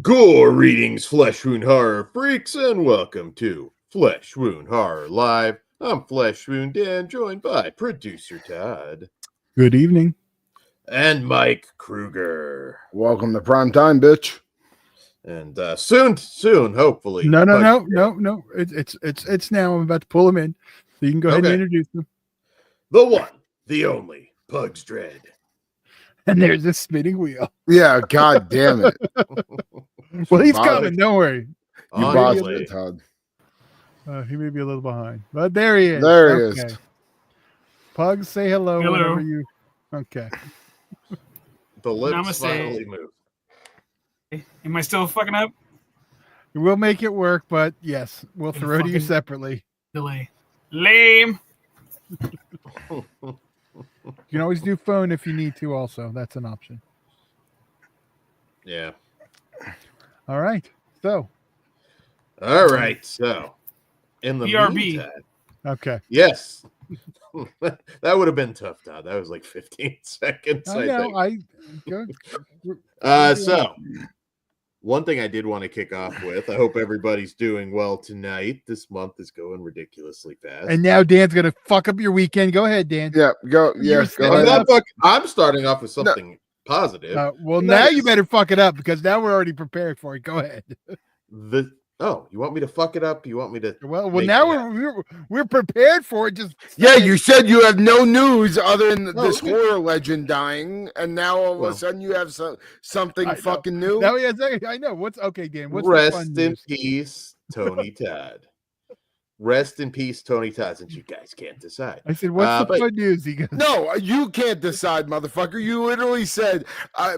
Greetings, Flesh Wound Horror freaks, and welcome to Flesh Wound Horror Live. I'm Flesh Wound Dan, joined by producer Todd. Good evening. And Mike Kruger. Welcome to prime time, bitch. And soon, hopefully. No. It's now. I'm about to pull him in. So you can go ahead and introduce him. The one, the only, Pug's Dread. And there's this spinning wheel. Yeah, god damn it. Well, he's coming. Don't worry. You bothered it, Todd. He may be a little behind, but there he is. There he is. Pug, say hello. Hello. Okay. The lips Namaste. finally move. Am I still fucking up? We'll make it work, but yes, we'll throw to you separately. Delay. Lame. You can always do phone if you need to. Also, that's an option. Yeah. All right. So. In the BRB. meantime. Okay. Yes. That would have been tough, Todd. That was like 15 seconds. I think. So, one thing I did want to kick off with, I hope everybody's doing well tonight. This month is going ridiculously fast. And now Dan's going to fuck up your weekend. Go ahead, Dan. Yeah, go. Yeah, go ahead. I'm starting off with something positive. Now you better fuck it up because now we're already prepared for it. Go ahead. You want me to fuck it up? You want me to? Well, now we're prepared for it. You said you have no news other than this horror legend dying, and now all of a sudden you have something fucking new. Now I know. What's okay, Dan? What's Rest in peace, Tony Todd. Rest in peace, Tony Todd, since you guys can't decide. I said, what's the fun news? He goes, no, you can't decide, motherfucker. You literally said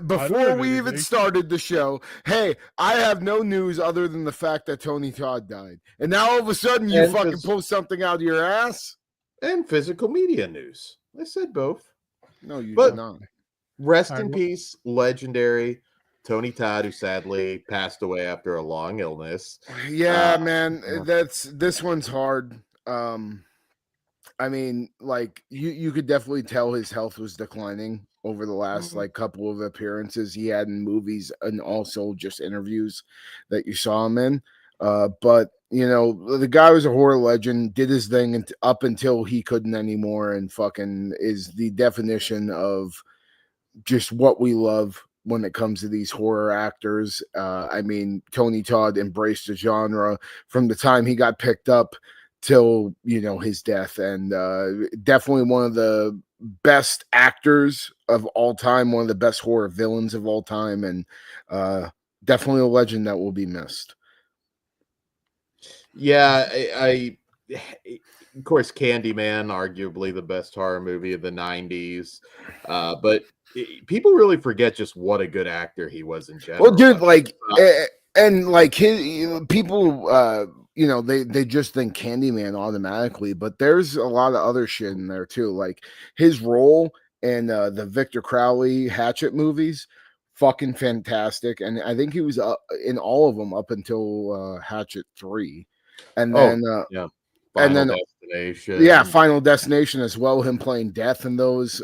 before we even started the show, hey, I have no news other than the fact that Tony Todd died. And now all of a sudden you fucking pull something out of your ass? And physical media news. I said both. No, you did not. Rest in peace, legendary Tony Todd, who sadly passed away after a long illness. Yeah, man, this one's hard. I mean, like you could definitely tell his health was declining over the last couple of appearances he had in movies and also just interviews that you saw him in. But you know, the guy was a horror legend, did his thing up until he couldn't anymore, and fucking is the definition of just what we love when it comes to these horror actors. I mean, Tony Todd embraced the genre from the time he got picked up till, his death. And definitely one of the best actors of all time, one of the best horror villains of all time, and definitely a legend that will be missed. Yeah, of course, Candyman, arguably the best horror movie of the 90s. But people really forget just what a good actor he was in general. Well, dude, people, they just think Candyman automatically, but there's a lot of other shit in there too. Like his role in the Victor Crowley Hatchet movies, fucking fantastic. And I think he was in all of them up until Hatchet 3. And then, Final Destination as well. Him playing Death in those,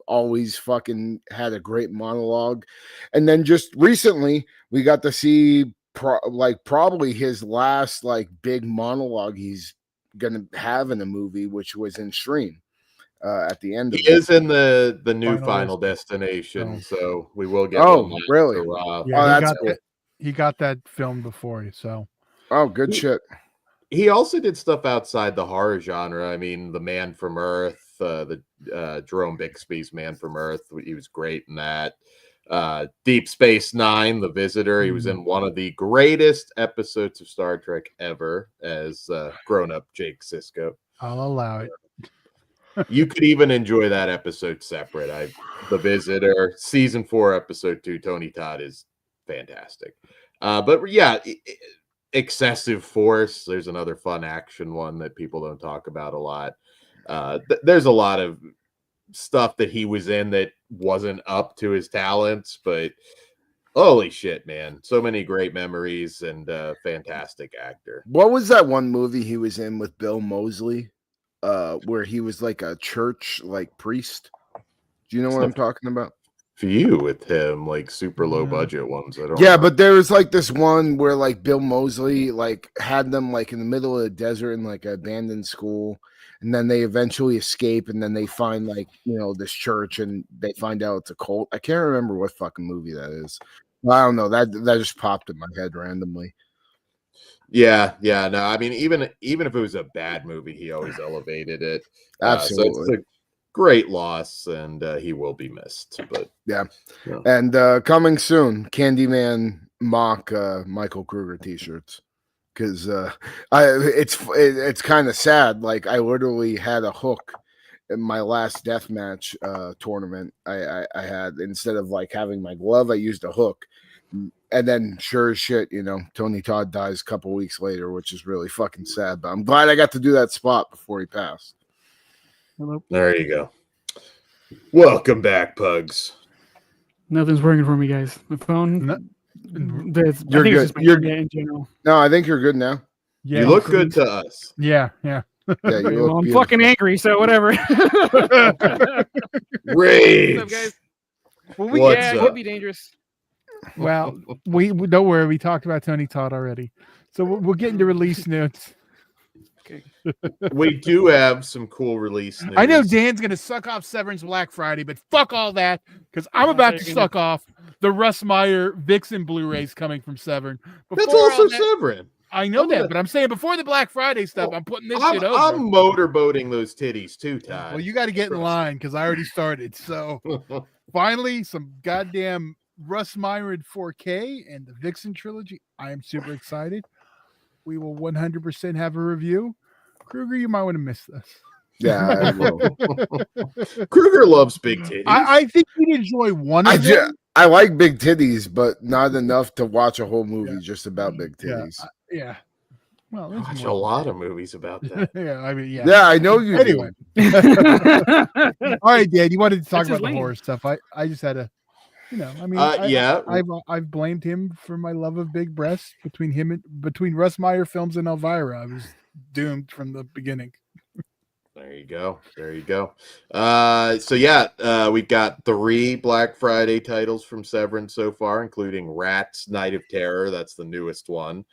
always fucking had a great monologue. And then just recently, we got to see probably his last big monologue he's gonna have in a movie, which was in Stream. At the end, he is in the new Final Destination, so we will get. Oh, really? Yeah, he got that film before you, so. Oh, good shit. He also did stuff outside the horror genre. I mean, The Man from Earth, Jerome Bixby's Man from Earth. He was great in that. Deep Space Nine, The Visitor. He was in one of the greatest episodes of Star Trek ever as grown-up Jake Sisko. I'll allow it. You could even enjoy that episode separate. The Visitor, season 4, episode 2. Tony Todd is fantastic. But yeah. Excessive Force. There's another fun action one that people don't talk about a lot. There's a lot of stuff that he was in that wasn't up to his talents, but holy shit, man. So many great memories and fantastic actor. What was that one movie he was in with Bill Moseley where he was like a church priest? Do you know what I'm talking about? few with him, like super low budget ones. I don't. Yeah, know. but there was like this one where like Bill Moseley like had them like in the middle of the desert in like an abandoned school, and then they eventually escape, and then they find like this church, and they find out it's a cult. I can't remember what fucking movie that is. I don't know. That just popped in my head randomly. Yeah. No, I mean, even if it was a bad movie, he always elevated it. Absolutely. So it's a great loss, and he will be missed. But yeah. And coming soon, Candyman mock Michael Kruger t-shirts, because it's kind of sad. Like I literally had a hook in my last deathmatch tournament. I had, instead of like having my glove, I used a hook. And then, sure as shit, Tony Todd dies a couple weeks later, which is really fucking sad. But I'm glad I got to do that spot before he passed. Hello. There you go. Welcome back, Pugs. Nothing's working for me, guys. The phone. You're good. You're in general. No, I think you're good now. Yeah, you look good to us. Yeah. Yeah, Well, I'm fucking angry, so whatever. Rage. What's up, guys? Well, What's it up? could be dangerous. Well, we don't worry. We talked about Tony Todd already, so we'll get into release notes. Okay. We do have some cool release news. I know Dan's gonna suck off Severance Black Friday, but fuck all that, because I'm about to suck off the Russ Meyer Vixen Blu-rays coming from Severn. That's also Severin. I know that, but I'm saying before the Black Friday stuff, I'm putting this shit over. I'm motorboating those titties too, Todd. Well, you got to get in line because I already started. So finally, some goddamn Russ Meyer in 4K and the Vixen trilogy. I am super excited. We will 100% have a review. Kruger, you might want to miss this. Yeah, I will. Kruger loves big titties. I think you'd enjoy one of them. I like big titties, but not enough to watch a whole movie just about big titties. Yeah. Well, there's watch more. a lot of movies about that. Yeah, I mean, yeah. Yeah, I know you Anyway. do. All right, Dan, you wanted to talk That's his about the lane. horror stuff. I just had to, I mean, yeah. I've blamed him for my love of big breasts between Russ Meyer films and Elvira. I was doomed from the beginning. There you go. We've got 3 Black Friday titles from Severance so far, including Rats Night of Terror. That's the newest one.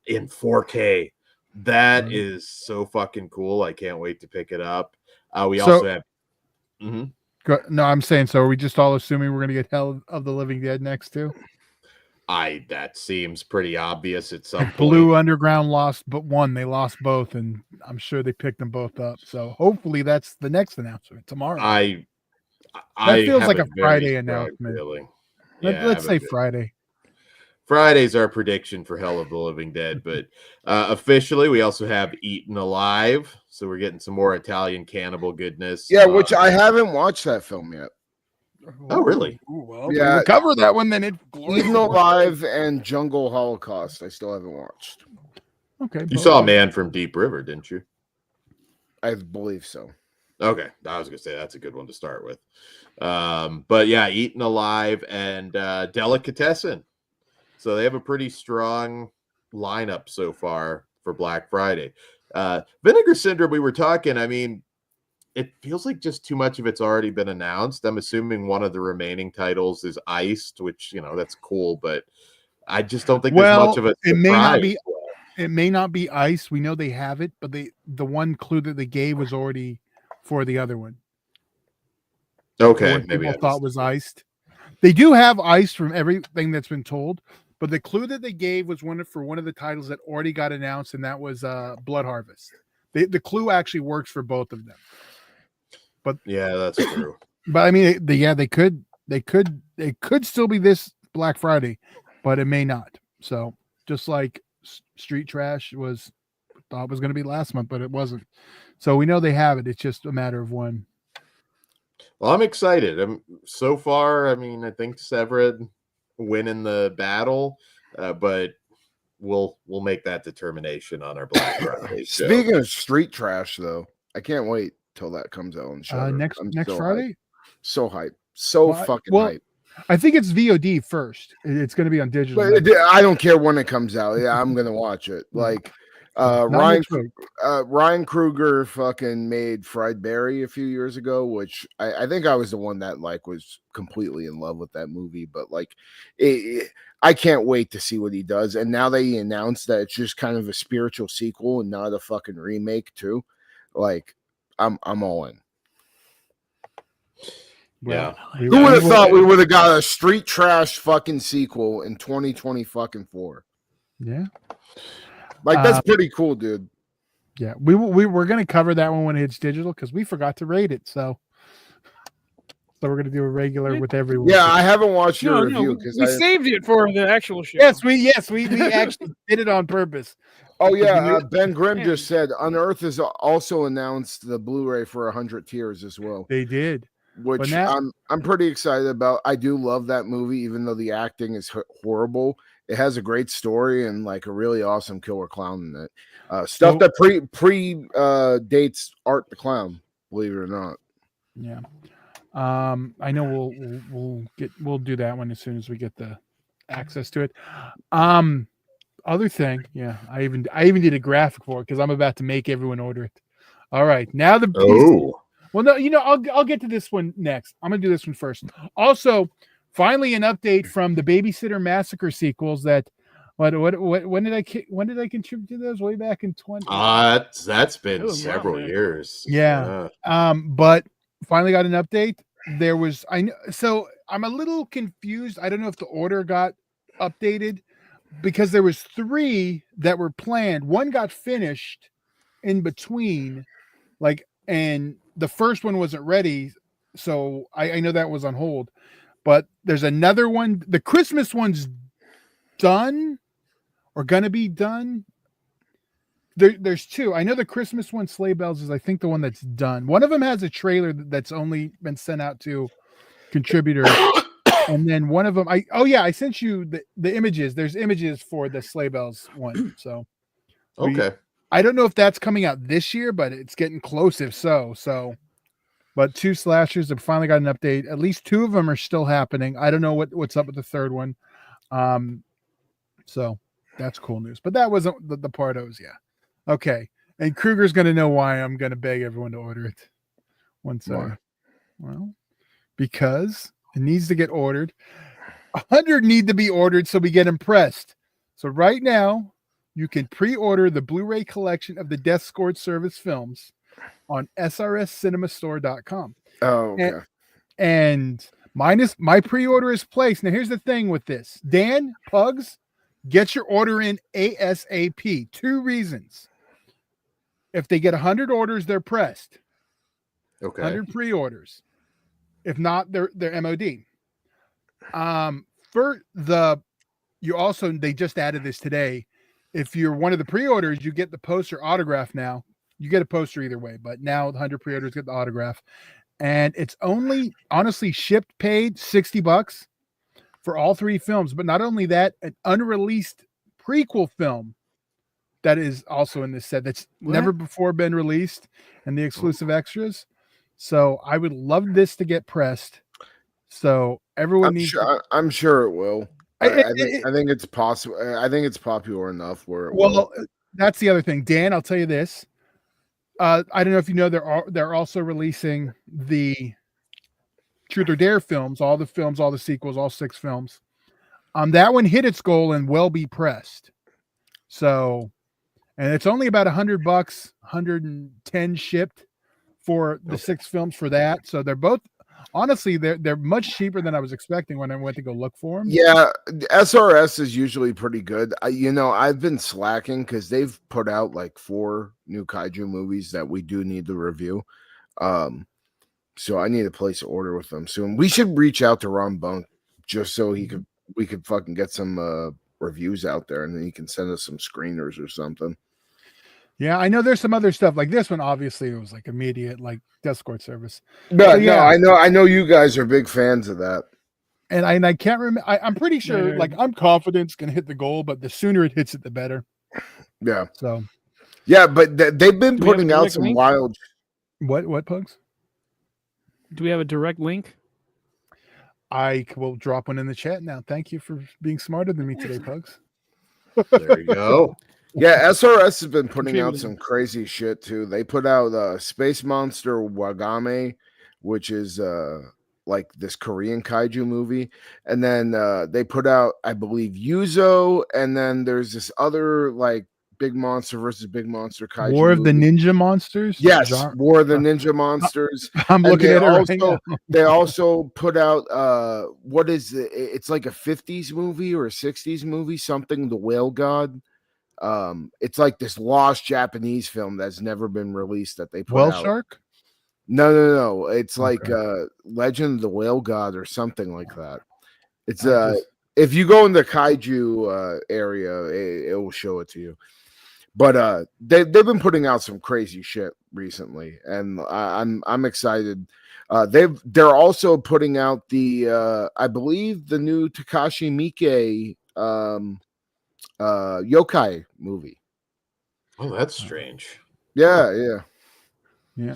In 4K. That is so fucking cool. I can't wait to pick it up. We also have No, I'm saying, so are we just all assuming we're gonna get Hell of the Living Dead next too? That seems pretty obvious at some point. Blue Underground lost but one. They lost both, and I'm sure they picked them both up. So hopefully that's the next announcement tomorrow. I feels have like a very Friday strong announcement. feeling. Let's say Friday. Friday's our prediction for Hell of the Living Dead, but officially we also have Eaten Alive, so we're getting some more Italian cannibal goodness. Yeah, which I haven't watched that film yet. Oh, really? Ooh, well, Yeah. we'll cover that one then. Eaten Alive and Jungle Holocaust. I still haven't watched. Okay. You saw Man from Deep River, didn't you? I believe so. Okay, I was gonna say that's a good one to start with. But yeah, Eaten Alive and Delicatessen. So they have a pretty strong lineup so far for Black Friday. Vinegar Syndrome, we were talking, I mean, it feels like just too much of it's already been announced. I'm assuming one of the remaining titles is Iced, which, that's cool, but I just don't think there's much of a it surprise. may not be Ice. We know they have it, but the one clue that they gave was already for the other one. Okay, maybe people thought was Iced. They do have Iced from everything that's been told, but the clue that they gave was one of the titles that already got announced, and that was Blood Harvest. The clue actually works for both of them. But yeah, that's true. But I mean, they could still be this Black Friday, but it may not. So just like Street Trash thought was going to be last month, but it wasn't. So we know they have it. It's just a matter of when. Well, I'm excited. So far, I mean, I think Severin winning the battle, but we'll make that determination on our Black Friday show. Speaking of Street Trash, though, I can't wait till that comes out on Shudder. Next Friday. Hyped. So hyped. Fucking hyped. I think it's VOD first. It's going to be on digital. But I don't care when it comes out. Yeah, I'm gonna watch it. Like, Not Ryan much weight. Ryan Kruger fucking made Fried Berry a few years ago, which I think I was the one that like was completely in love with that movie. But like, I can't wait to see what he does. And now they announced that it's just kind of a spiritual sequel and not a fucking remake too. Like, I'm all in. Yeah. Who would have thought we would have got a street trash fucking sequel in 2020 fucking 4? Yeah. Like, that's pretty cool, dude. Yeah, we're gonna cover that one when it hits digital because we forgot to rate it. So we're gonna do a regular with everyone. Yeah, I haven't watched your review because we saved it for the actual show. Yes, we actually did it on purpose. Oh yeah, Ben Grimm just said Unearth has also announced the Blu-ray for 100 Tears as well. They did, which I'm pretty excited about. I do love that movie, even though the acting is horrible. It has a great story and like a really awesome killer clown in it. Stuff that dates Art the Clown, believe it or not. Yeah. I know we'll do that one as soon as we get the access to it. Other thing, yeah, I even did a graphic for it because I'm about to make everyone order it. All right, now well, no, I'll get to this one next. I'm gonna do this one first. Also, finally, an update from the Babysitter Massacre sequels. That when did I contribute to those? Way back in 20. That's been several years. Yeah. But finally got an update. There was so I'm a little confused. I don't know if the order got updated because there was 3 that were planned. One got finished in between, and the first one wasn't ready. So I know that was on hold. But there's another one. The Christmas one's done or gonna be done. There's 2. I know the Christmas one, Sleigh Bells, is I think the one that's done. One of them has a trailer that's only been sent out to contributors, and then one of them, I sent you the images. There's images for the Sleigh Bells one. So okay, I don't know if that's coming out this year, but it's getting close. If so. But 2 slashers have finally got an update. At least 2 of them are still happening. I don't know what's up with the third one. So that's cool news. But that wasn't the part I was, Okay. And Kruger's going to know why I'm going to beg everyone to order it. Well, because it needs to get ordered. 100 need to be ordered so we get impressed. So right now, you can pre-order the Blu-ray collection of the Death Squad Service films on srscinemastore.com. Oh, okay. And my pre-order is placed. Now, here's the thing with this. Dan, Pugs, get your order in ASAP. 2 reasons. If they get 100 orders, they're pressed. Okay. 100 pre-orders. If not, they're MOD. They just added this today. If you're one of the pre-orders, you get the poster autograph now. You get a poster either way, but now the 100 pre-orders get the autograph. And it's only, honestly, shipped, paid $60 for all 3 films. But not only that, an unreleased prequel film that is also in this set that's never before been released, and the exclusive extras. So I would love this to get pressed. So everyone I'm sure it will. I think it's possible. I think it's popular enough where it will. That's the other thing. Dan, I'll tell you this. I don't know if you know they're also releasing the Truth or Dare films, all the sequels, all 6 films. That one hit its goal and will be pressed. So, and it's only about $100, 110 shipped for the 6 films for that. So they're both, honestly, they're much cheaper than I was expecting when I went to go look for them. Yeah, SRS is usually pretty good. I've been slacking because they've put out like 4 new kaiju movies that we do need to review. So I need to place an order with them soon. We should reach out to Ron Bunk just so we could fucking get some reviews out there, and then he can send us some screeners or something. Yeah, I know there's some other stuff like this one. Obviously, it was like immediate, like Death Squad Service. But no, I know you guys are big fans of that. And I can't remember. I'm pretty sure. Like I'm confident it's gonna hit the goal, but the sooner it hits it, the better. Yeah. So. Yeah, but they've been putting out some link? Wild. What Pugs? Do we have a direct link? I will drop one in the chat now. Thank you for being smarter than me today, Pugs. There you go. Yeah, SRS has been putting out Contributing. some crazy shit too. They put out Space Monster Wagame, which is like this Korean kaiju movie, and then they put out, I believe, Yuzo, and then there's this other like big monster versus big monster kaiju War of the movie. Ninja Monsters. Yes, Genre- War of the Ninja Monsters. I'm And looking they at it right also now. they also put out what is it? It's like a 50s movie or a 60s movie, something, The Whale God. It's like this lost Japanese film that's never been released that they put Well out. Shark. No. It's like Okay. Legend of the Whale God or something like that. It's I just- if you go in the kaiju area, it will show it to you. But they've been putting out some crazy shit recently, and I'm excited. They're also putting out the I believe the new Takashi Miike yokai movie. Oh, that's strange. Yeah. Yeah.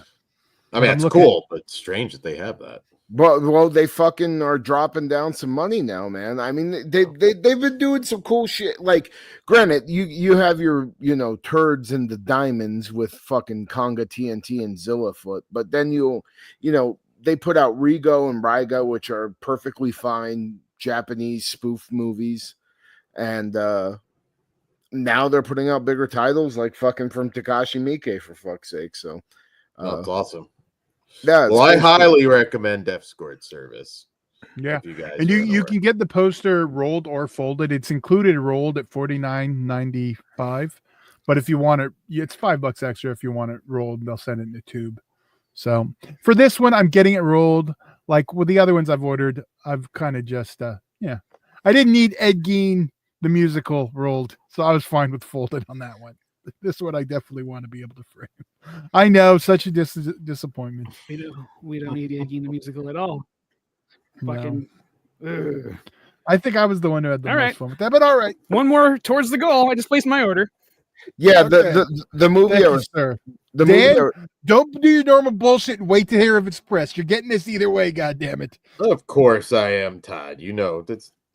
I mean, I'm it's looking- cool, but strange that they have that. Well, they fucking are dropping down some money now, man. I mean, they've been doing some cool shit. Like, granted, you have your turds and the diamonds with fucking Conga TNT and Zillafoot, but then they put out Rigo and Raiga, which are perfectly fine Japanese spoof movies, and now they're putting out bigger titles like fucking from Takashi Miike, for fuck's sake. So That's awesome. yeah, Well, I highly recommend Def Squared Service. Yeah. If you guys And are you unaware. can get the poster rolled or folded. It's included rolled at $49.95. But if you want it, it's $5 extra. If you want it rolled, they'll send it in a tube. So for this one, I'm getting it rolled. Like with the other ones I've ordered, I've kind of just I didn't need Ed Gein the musical rolled, so I was fine with folded on that one. This one I definitely want to be able to frame. I know, such a disappointment. We don't need Iggy in the musical at all. No. Fucking. Ugh. I think I was the one who had the All most right. fun with that, but all right. One more towards the goal. I just placed my order. Yeah, Okay. the movie Thank I you, was sir. the Dan? movie I- Don't do your normal bullshit and wait to hear if it's pressed. You're getting this either way, goddammit. Of course I am, Todd. You know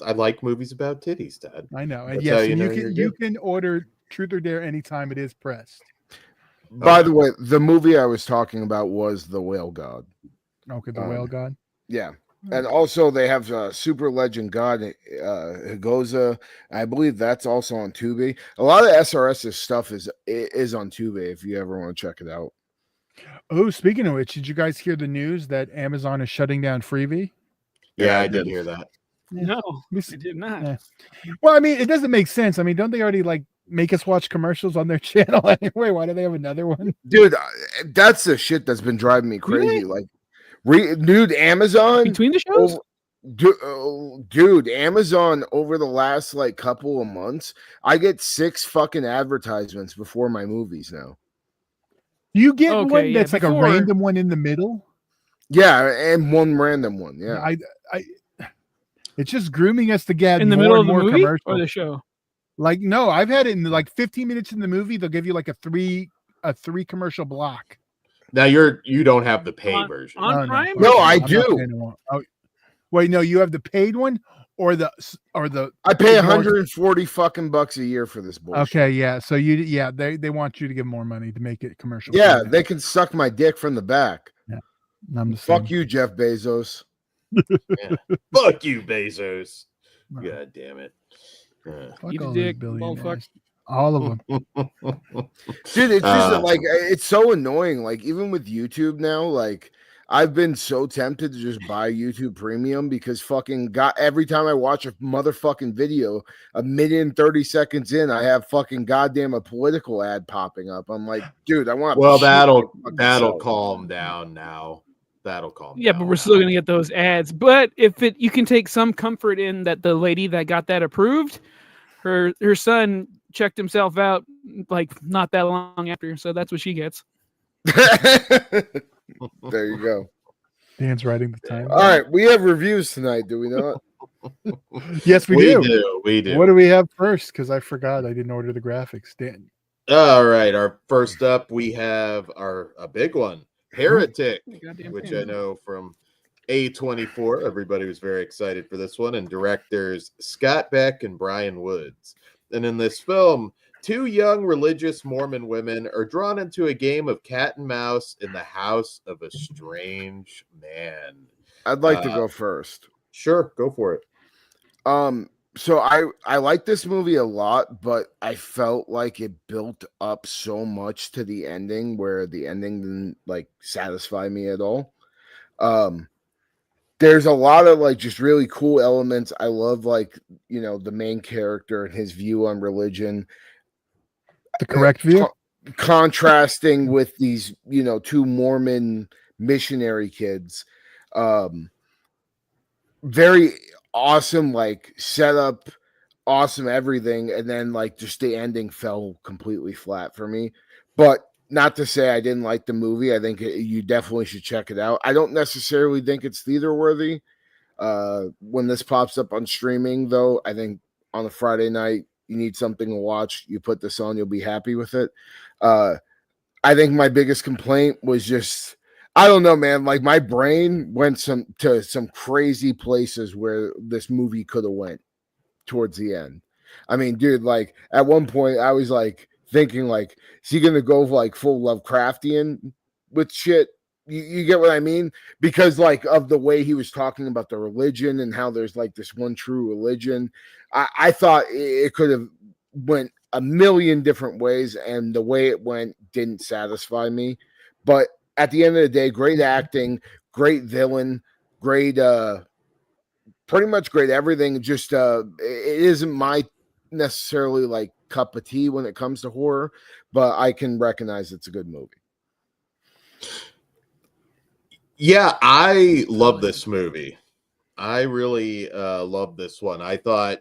I like movies about titties, Todd. I know. And That's yes, how and you you know you're can good. can order Truth or Dare anytime it is pressed. by the way, the movie I was talking about was The Whale God. Okay, the Whale God. Yeah. And also they have Super Legend God Higoza. I believe that's also on Tubi. A lot of SRS's stuff is on Tubi if you ever want to check it out. Oh, speaking of which, did you guys hear the news that Amazon is shutting down Freevee? Yeah, Yeah, I I did did. hear that. No, We I did not. Yeah. Well, I mean, it doesn't make sense. I mean, don't they already like make us watch commercials on their channel anyway? Why do they have another one? Dude, that's the shit that's been driving me crazy. Like, dude, Amazon Between the shows? dude, Amazon over the last like couple of months, I get 6 fucking advertisements before my movies now. You get Okay, one yeah, that's like before- a random one in the middle. Yeah, and one random one. Yeah. I it's just grooming us to get In the more middle and of the more movie commercials. or the show? Like, no, I've had it in like 15 minutes in the movie. They'll give you like a three commercial block. Now you don't have the pay On- version. on- Oh, Prime? No, I I'm not do. paying one. Oh, wait, no, you have the paid one or the I pay If you want- 140 fucking bucks a year for this bullshit. okay, yeah. So they want you to give more money to make it commercial. Yeah, free now. they can suck my dick from the back. I'm the Fuck same. you, Jeff Bezos. Fuck you, Bezos. No. God damn it. Fuck Eat a all dick, those billionaires. motherfucker. All of them. Dude, it's just Uh, like it's so annoying. Like, even with YouTube now, like I've been so tempted to just buy YouTube Premium because fucking every time I watch a motherfucking video, 1:30 in, I have fucking goddamn a political ad popping up. I'm like, dude, I want. well, that'll self. calm down now. That'll calm Yeah, down. but we're still gonna get those ads. But you can take some comfort in that the lady that got that approved, her son checked himself out like not that long after, so that's what she gets. There you go. Dan's writing the time. All right, we have reviews tonight, do we not? Yes, we do. We do. What do we have first? Because I forgot I didn't order the graphics. Dan. All right. Our first up, we have a big one, Heretic, Goddamn which thing. I know from A24. Everybody was very excited for this one, and directors Scott Beck and Brian Woods. And in this film, two young religious Mormon women are drawn into a game of cat and mouse in the house of a strange man. I'd like to go first. Sure, go for it. So I like this movie a lot, but I felt like it built up so much to the ending where the ending didn't like satisfy me at all. There's a lot of like just really cool elements. I love like, the main character and his view on religion. The correct view? Contrasting with these, two Mormon missionary kids. Very awesome, like setup, awesome everything, and then like just the ending fell completely flat for me. But not to say I didn't like the movie. I think you definitely should check it out. I don't necessarily think it's theater worthy. When this pops up on streaming, though, I think on a Friday night you need something to watch. You put this on, you'll be happy with it. I think my biggest complaint was just, I don't know, man. Like my brain went to some crazy places where this movie could have went towards the end. I mean, dude, like at one point I was like thinking, like, is he gonna go like full Lovecraftian with shit? You get what I mean? Because like of the way he was talking about the religion and how there's like this one true religion. I thought it could have went a million different ways, and the way it went didn't satisfy me. But at the end of the day, great acting, great villain, great, pretty much great everything. Just it isn't my necessarily like cup of tea when it comes to horror, but I can recognize it's a good movie. Yeah, I love this movie. I really love this one. I thought,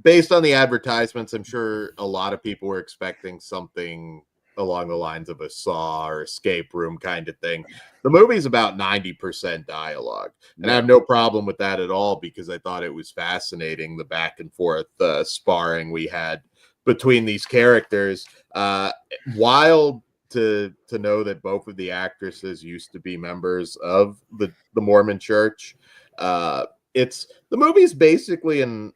based on the advertisements, I'm sure a lot of people were expecting something along the lines of a Saw or escape room kind of thing. The movie's about 90% dialogue, and I have no problem with that at all, because I thought it was fascinating, the back and forth sparring we had between these characters. Wild to know that both of the actresses used to be members of the Mormon Church. The movie's basically an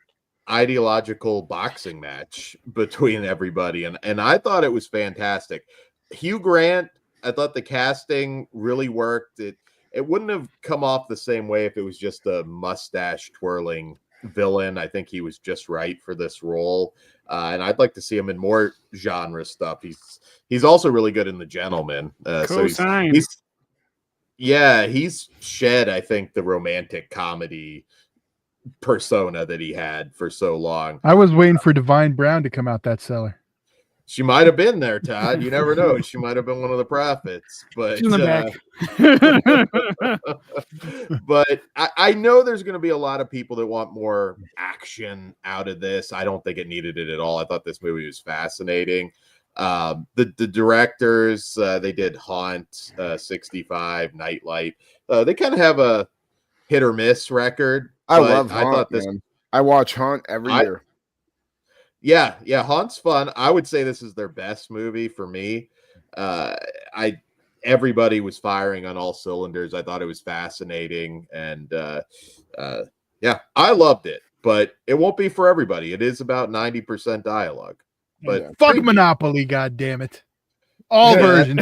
ideological boxing match between everybody, and I thought it was fantastic. Hugh Grant, I thought the casting really worked. It wouldn't have come off the same way if it was just a mustache twirling villain. I think he was just right for this role, and I'd like to see him in more genre stuff. He's also really good in The Gentleman. So he's shed, I think, the romantic comedy persona that he had for so long. I was waiting for Divine Brown to come out that cellar. She might have been there, Todd. You never know. She might have been one of the prophets. But She's in the back. But I know there's going to be a lot of people that want more action out of this. I don't think it needed it at all. I thought this movie was fascinating. The directors, they did Haunt, 65, Nightlight. They kind of have a hit or miss record. I love Haunt, man. I watch Haunt every year. Yeah, Haunt's fun. I would say this is their best movie for me. Everybody was firing on all cylinders. I thought it was fascinating, and I loved it. But it won't be for everybody. It is about 90% dialogue. But fuck Monopoly, goddammit. All versions.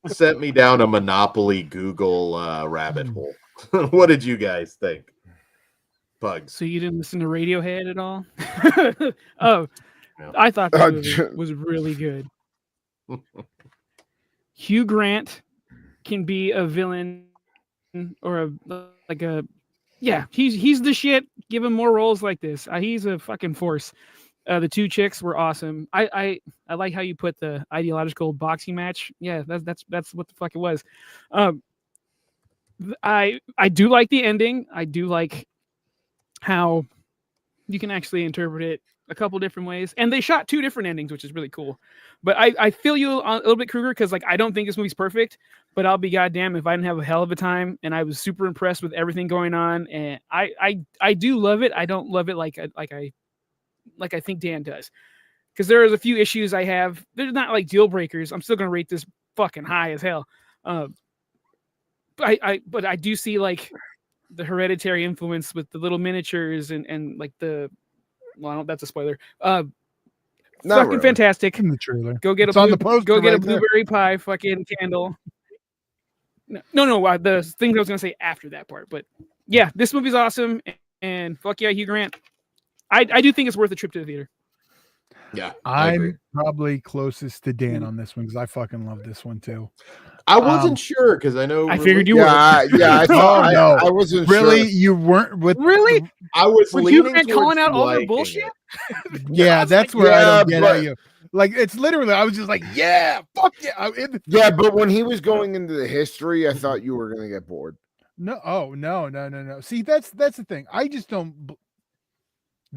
Sent me down a Monopoly Google rabbit hole. What did you guys think? Bugs. So you didn't listen to Radiohead at all? Oh, no. I thought the movie was really good. Hugh Grant can be a villain or he's the shit. Give him more roles like this. He's a fucking force. The two chicks were awesome. I like how you put the ideological boxing match. Yeah, that's what the fuck it was. I do like the ending. I do like how you can actually interpret it a couple different ways, and they shot two different endings, which is really cool. But I feel you a little bit, Kruger, because like I don't think this movie's perfect, but I'll be goddamn if I didn't have a hell of a time, and I was super impressed with everything going on, and I do love it. I don't love it like I think Dan does, because there is a few issues I have. They're not like deal breakers. I'm still gonna rate this fucking high as hell. But I do see like the Hereditary influence with the little miniatures and like that's a spoiler. Not fucking really. fantastic. In the trailer. Go get It's a on the poster go get a right there. blueberry pie fucking candle. No. The things I was gonna say after that part, but yeah, this movie's awesome, and fuck yeah, Hugh Grant. I do think it's worth a trip to the theater. Yeah, I agree. I'm probably closest to Dan on this one because I fucking love this one too. I wasn't sure because I know. I figured you Yeah, I thought no. I wasn't Really, sure. you weren't with Really? I was With Hugh leaning Grant towards calling out all their liking bullshit? it. Yeah, I was that's like, where I yeah, don't get but- at you. Like it's literally, I was just like, yeah, fuck yeah. Yeah, but when he was going into the history, I thought you were gonna get bored. No, oh no. See, that's the thing. I just don't.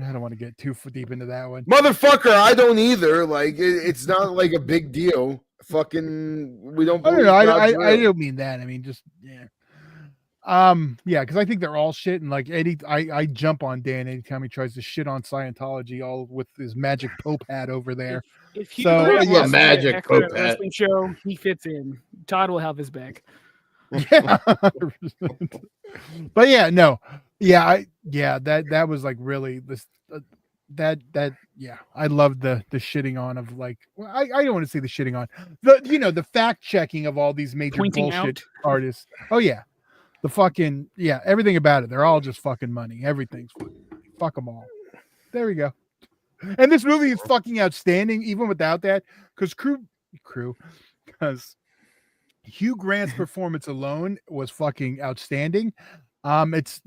I don't want to get too deep into that one. Motherfucker, I don't either. Like it's not like a big deal. Fucking, we don't. I don't believe know. I God's real. don't mean that. I mean just yeah. Yeah, because I think they're all shit, and like Eddie, I jump on Dan anytime he tries to shit on Scientology, all with his magic Pope hat over there. If Hugh So, Grant yeah, wants to be magic an actor at a Pope hat. wrestling show, he fits in. Todd will have his back. Yeah. But yeah, no. Yeah, that was like really this that yeah, I loved the shitting on of like, well, I don't want to say the shitting on the fact checking of all these major Pointing bullshit out. artists. Oh yeah. The fucking everything about it. They're all just fucking money. Everything's fucking money. Fuck them all. There we go. And this movie is fucking outstanding, even without that, because because Hugh Grant's performance alone was fucking outstanding. It's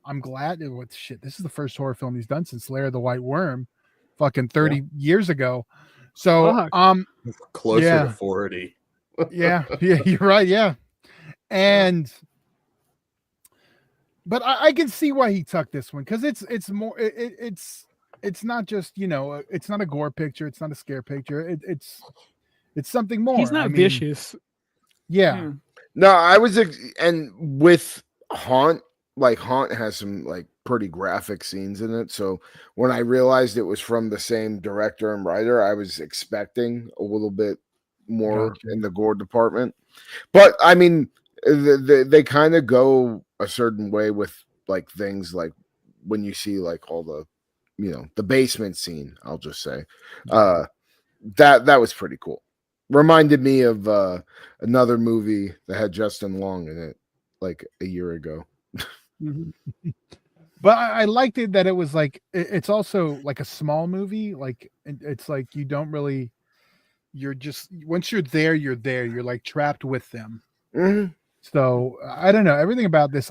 I'm glad shit. This is the first horror film he's done since Lair of the White Worm, fucking 30 years ago. So Fuck. Closer Yeah. to 40. yeah, you're right, yeah. And but I can see why he took this one because it's more it's not just it's not a gore picture, it's not a scare picture, it's something more. He's not I mean, vicious. Yeah. No, I was, and with Haunt, like Haunt has some like pretty graphic scenes in it. So when I realized it was from the same director and writer, I was expecting a little bit more Gotcha. in the gore department. But I mean, they kind of go a certain way with like things like when you see like all the, the basement scene. I'll just say, that was pretty cool. Reminded me of another movie that had Justin Long in it like a year ago. But I liked it that it was like it's also like a small movie. Like it's like you don't really, you're just once you're there, you're like trapped with them. Mm-hmm. So I don't know everything about this.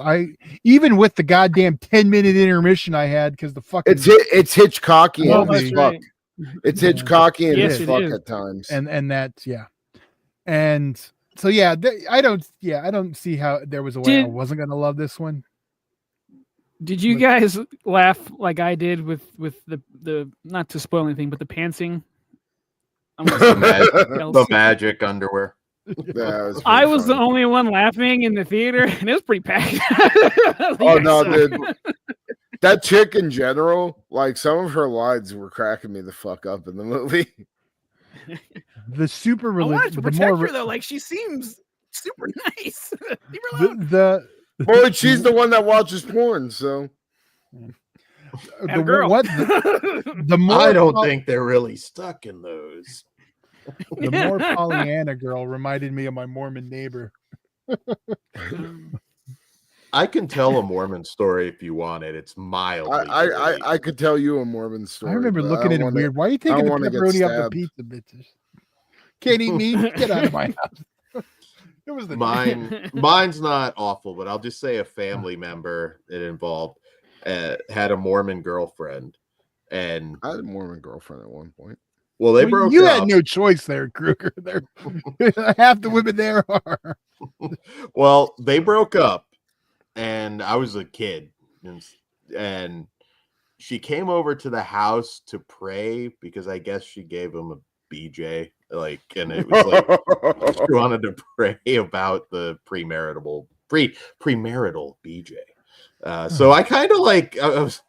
Even with the goddamn 10-minute intermission I had because the fucking It's Hitchcockian Oh, as that's fuck. right. It's Hitchcockian Yes, as it fuck is. at times. and that's and so I don't see how there was a way I wasn't gonna love this one. Did you guys laugh like I did with the not to spoil anything, but the pantsing? The magic underwear. I was the only one laughing in the theater, and it was pretty packed. Oh no, dude. That chick in general, like some of her lines were cracking me the fuck up in the movie. The super I wanted religious, to the protect more her though. Like she seems super nice. Leave her alone. Well, she's the one that watches porn, so Atta girl. The more I don't think they're really stuck in those. The more Pollyanna girl reminded me of my Mormon neighbor. I can tell a Mormon story if you want it. It's mildly. I could tell you a Mormon story. I remember but looking at it weird. Why are you taking the wanna get pepperoni off the stabbed. pizza, bitches? Can't eat meat. Get out of my house. It was the Mine's not awful, but I'll just say a family member it involved had a Mormon girlfriend, and I had a Mormon girlfriend at one point. Well, they broke you up. had no choice there, Kruger. There, half the women there are. Well, they broke up, and I was a kid, and she came over to the house to pray because I guess she gave him a BJ, and it was like she wanted to pray about the premarital BJ. So I kind of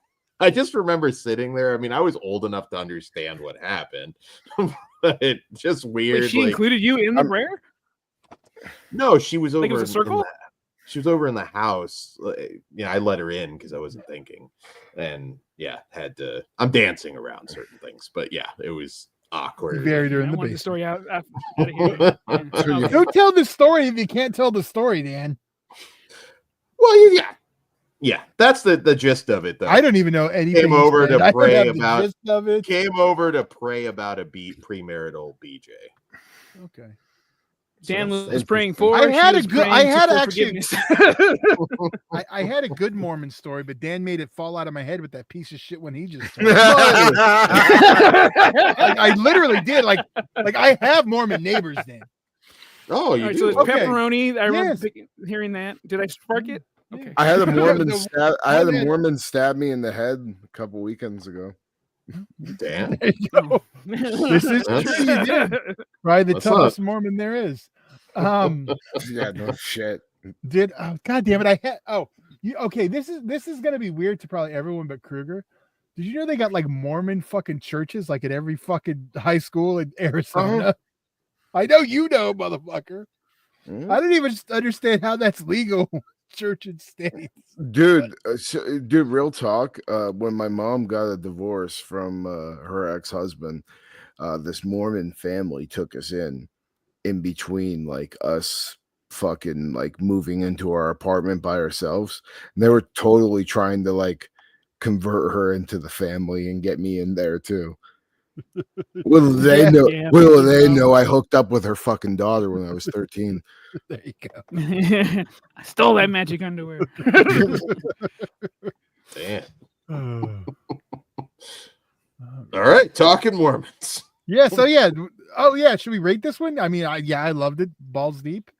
I just remember sitting there. I mean, I was old enough to understand what happened. It just weird. Wait, she included you in the prayer? No, she was over. Like it was a circle? She was over in the house. I let her in because I wasn't thinking, and had to. I'm dancing around certain things, but yeah, it was. awkward. Buried her in I the want the basement. story out of here. Yeah. Don't tell the story if you can't tell the story, Dan. Well, yeah. That's the gist of it, though. I don't even know anything. Came over to I don't pray have the about. gist of it. Came over to pray about a premarital BJ. Okay. Dan So was praying interesting. for. I had she a was good- I praying had for actually- forgiveness. I had a good Mormon story, but Dan made it fall out of my head with that piece of shit when he just told me. I literally did. Like I have Mormon neighbors, Dan. Oh, you All right, do? so it's Okay. pepperoni. I remember Yes. hearing that. Did I spark it? Okay. I had a The- Mormon the- stab. I had a one that- Mormon stab me in the head a couple weekends ago. Damn. There you go. This is That's- true. You did. Probably the What's toughest Mormon there is. Yeah, no shit. God damn it. I had okay. This is gonna be weird to probably everyone but Kruger. Did you know they got like Mormon fucking churches like at every fucking high school in Arizona? I know you know, motherfucker. Hmm? I don't even understand how that's legal. Church and state. Dude, dude, real talk. When my mom got a divorce from her ex-husband, this Mormon family took us in between like us fucking like moving into our apartment by ourselves. And they were totally trying to like convert her into the family and get me in there too. Little they Yeah, know, yeah, little they no. know I hooked up with her fucking daughter when I was 13. There you go. I stole that magic underwear. Damn. Uh, All right, talking Mormons. yeah. So yeah. Oh yeah. Should we rate this one? I mean, I loved it. Balls deep.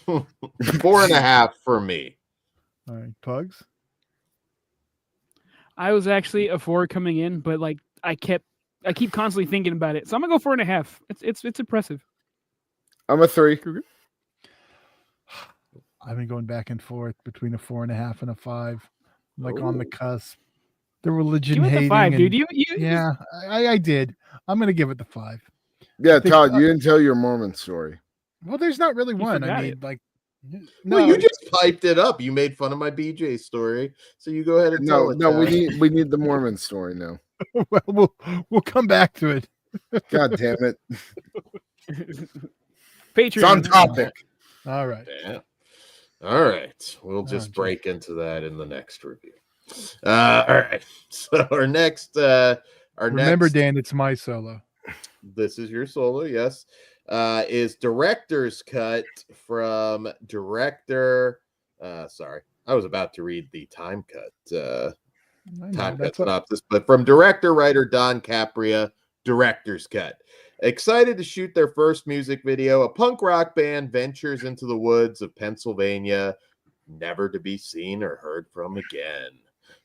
4.5 for me. All right, Pugs. I was actually a 4 coming in, but like I keep constantly thinking about it, so I'm gonna go 4.5. It's impressive. I'm a 3. I've been going back and forth between a 4.5 and a 5, like on the Ooh. cusp. The religion Give it the hating. 5, and- dude. You yeah, I did. I'm gonna give it the 5. Yeah, think- Todd, you didn't tell your Mormon story. Well, there's not really one. I forgot mean, it. like, Well, you just piped it up. You made fun of my BJ story, so you go ahead and tell it. We need the Mormon story now. well, we'll come back to it. God damn it. Patreon. It's on topic. All right. Yeah. All right. We'll just geez. break into that in the next review. All right. So our next Remember, next, Dan, it's my solo. this is your solo, yes. Is director's cut from director. Sorry, I was about to read the time cut. I know, Time cut that's what- synopsis, but from director writer Don Capria, director's cut. Excited to shoot their first music video, a punk rock band ventures into the woods of Pennsylvania, never to be seen or heard from again.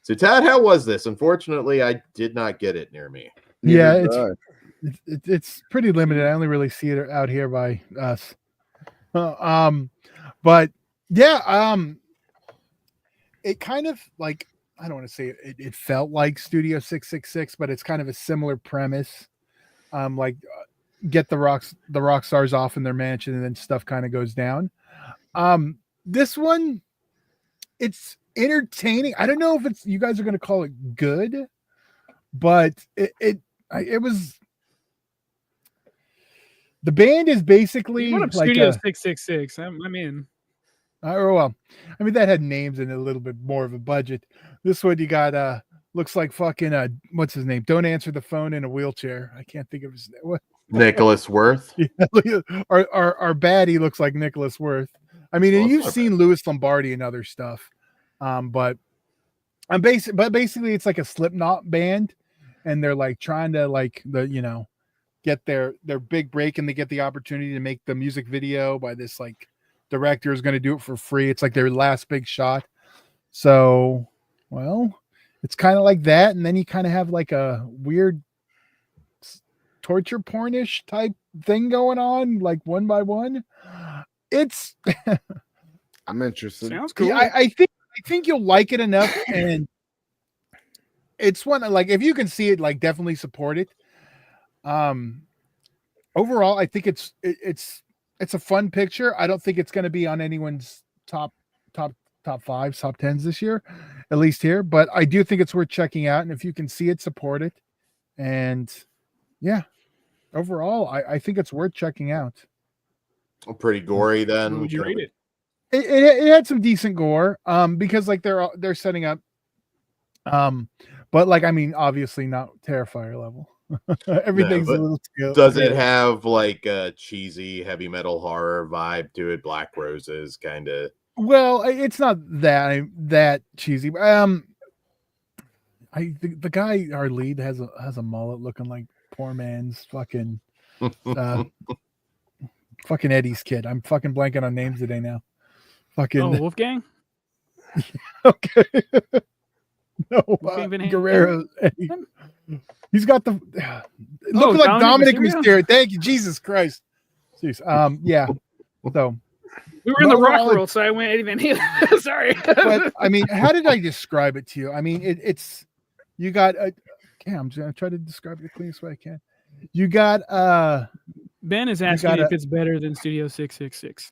So, Todd, how was this? Unfortunately, I did not get it near me. Yeah, Neither did I. it's pretty limited. I only really see it out here by us. But yeah, it kind of like, I don't want to say it felt like Studio 666, but it's kind of a similar premise. Get the rock stars off in their mansion and then stuff kind of goes down. This one, it's entertaining. I don't know if it's, you guys are going to call it good, but it was, the band is basically You brought up like Studio 666. I'm in. oh well, I mean that had names and a little bit more of a budget. This one you got looks like fucking what's his name? Don't answer the phone in a wheelchair. I can't think of his name. What? Nicholas Worth. Yeah, our baddie looks like Nicholas Worth. I mean, Well, and that's you've not seen Louis Lombardi and other stuff, but basically it's like a Slipknot band, and they're like trying to like get their big break, and they get the opportunity to make the music video by this like director is going to do it for free. It's like their last big shot. So, well, it's kind of like that, and then you kind of have like a weird torture pornish type thing going on, like one by one. It's I'm interested. Sounds cool. yeah, I think you'll like it enough, and it's one like if you can see it, like definitely support it. Overall, I think it's a fun picture. I don't think it's going to be on anyone's top 5s, top 10s this year, at least here. But I do think it's worth checking out, and if you can see it, support it. And yeah, overall, I think it's worth checking out. Pretty gory then. What would you rate it? It had some decent gore, because like they're setting up, but like I mean, obviously not Terrifier level. Everything's but a little scale. Does it have like a cheesy heavy metal horror vibe to it? Black Roses kind of. Well, it's not that cheesy. The guy, our lead, has a mullet looking like poor man's fucking fucking Eddie's kid. I'm fucking blanking on names today now. Fucking Wolfgang? okay. No, Wolfgang Van Halen? Guerrero. Eddie. He's got the looking like Dominic Mysterio. Thank you, Jesus Christ. Jeez. Yeah. So we were in the rock world, so I went Eddie Van Halen. Sorry. But I mean, how did I describe it to you? I mean, it's you got a. Okay, I'm just gonna try to describe it the cleanest way I can. You got Ben is asking if it's better than Studio 666.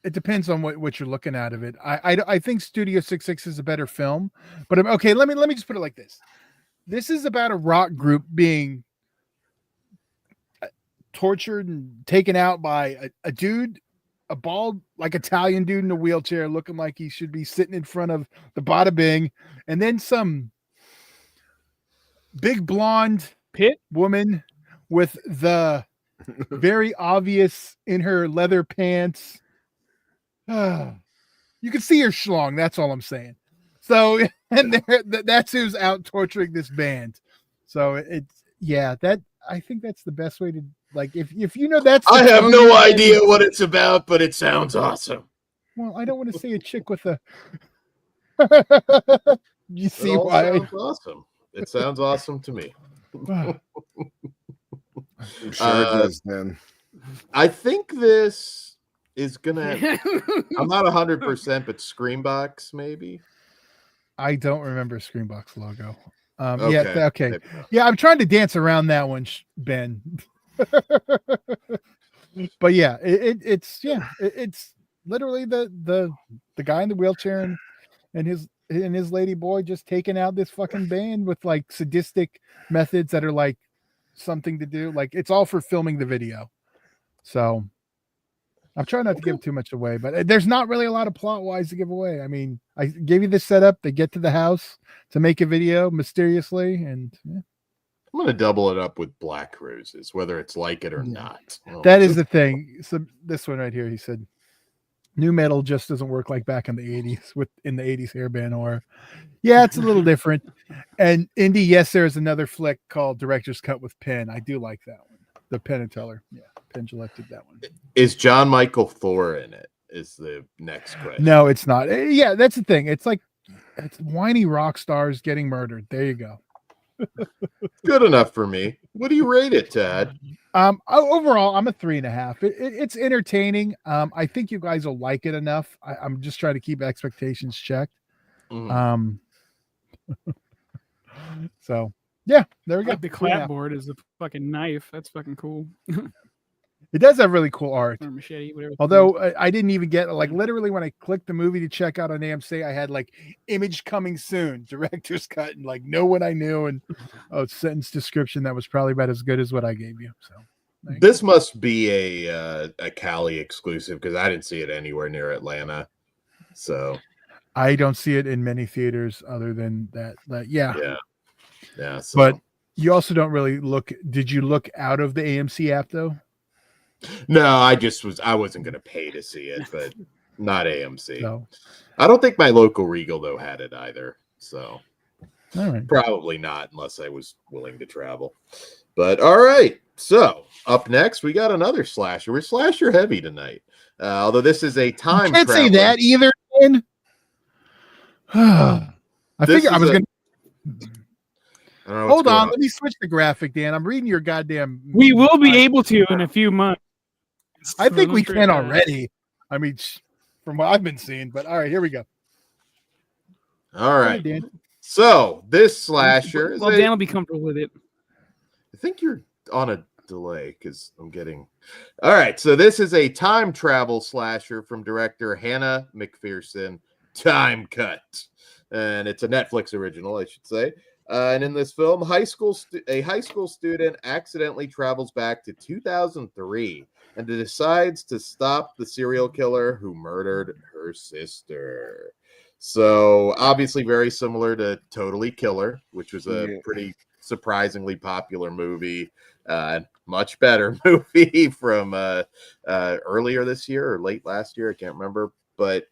It depends on what you're looking at of it. I think Studio 66 is a better film, but okay, let me just put it like this. This is about a rock group being tortured and taken out by a dude, a bald, like Italian dude in a wheelchair, looking like he should be sitting in front of the Bada Bing, and then some big blonde Pit woman with the very obvious in her leather pants. You can see her schlong. That's all I'm saying. So, and that's who's out torturing this band. So I think that's the best way to, like, if you know that's. I have no idea what it's about, but it sounds awesome. Well, I don't want to say a chick with a. You see why? Sounds awesome. It sounds awesome to me. I'm sure it does, man. I think this is gonna. I'm not 100%, but Screambox maybe. I don't remember Screambox logo. Okay. Yeah, okay. Yeah, I'm trying to dance around that one, Ben. But yeah, it's literally the guy in the wheelchair and his lady boy just taking out this fucking band with like sadistic methods that are like something to do. Like it's all for filming the video. So I'm trying not to give too much away, but there's not really a lot of plot wise to give away. I mean, I gave you the setup. They get to the house to make a video mysteriously, and I'm gonna double it up with Black Roses, whether it's like it or not. That is the thing. So this one right here, he said, new metal just doesn't work like back in the 80s in the 80s hairband horror. Yeah, it's a little different. And Indy, yes, there's another flick called Director's Cut with Penn. I do like that one. The Penn and Teller. Yeah, Penn selected that one. Is John Michael Thor in it? Is the next question. No, it's not. Yeah, that's the thing. It's like it's whiny rock stars getting murdered. There you go. Good enough for me. What do you rate it, Tad? Overall, I'm a 3.5. It's entertaining. I think you guys will like it enough. I'm just trying to keep expectations checked. Mm. So yeah, there we go. Like the clapboard is a fucking knife. That's fucking cool. It does have really cool art. Or machete, whatever. Although I didn't even get, like, literally when I clicked the movie to check out on AMC, I had like image coming soon, director's cut, and like no one I knew, and sentence description that was probably about as good as what I gave you. So this must be a Cali exclusive because I didn't see it anywhere near Atlanta. So I don't see it in many theaters other than that. Yeah. So. But you also don't really look. Did you look out of the AMC app though? No, I wasn't going to pay to see it, but not AMC. No. I don't think my local Regal though had it either. So all right. Probably not unless I was willing to travel. But all right. So up next, we got another slasher. We're slasher heavy tonight. Although this is a time. You can't say that either. I figured I was going to. Hold on. Let me switch the graphic, Dan. I'm reading your goddamn. We will be able to in a few months. I think we can already. I mean, from what I've been seeing, but all right, here we go. All right. Dan. So this slasher. Well, Dan will be comfortable with it. I think you're on a delay because I'm getting. All right. So this is a time travel slasher from director Hannah McPherson, Time Cut. And it's a Netflix original, I should say. And in this film, a high school student accidentally travels back to 2003 and decides to stop the serial killer who murdered her sister. So obviously very similar to Totally Killer, which was a pretty surprisingly popular movie. Much better movie from earlier this year or late last year. I can't remember. But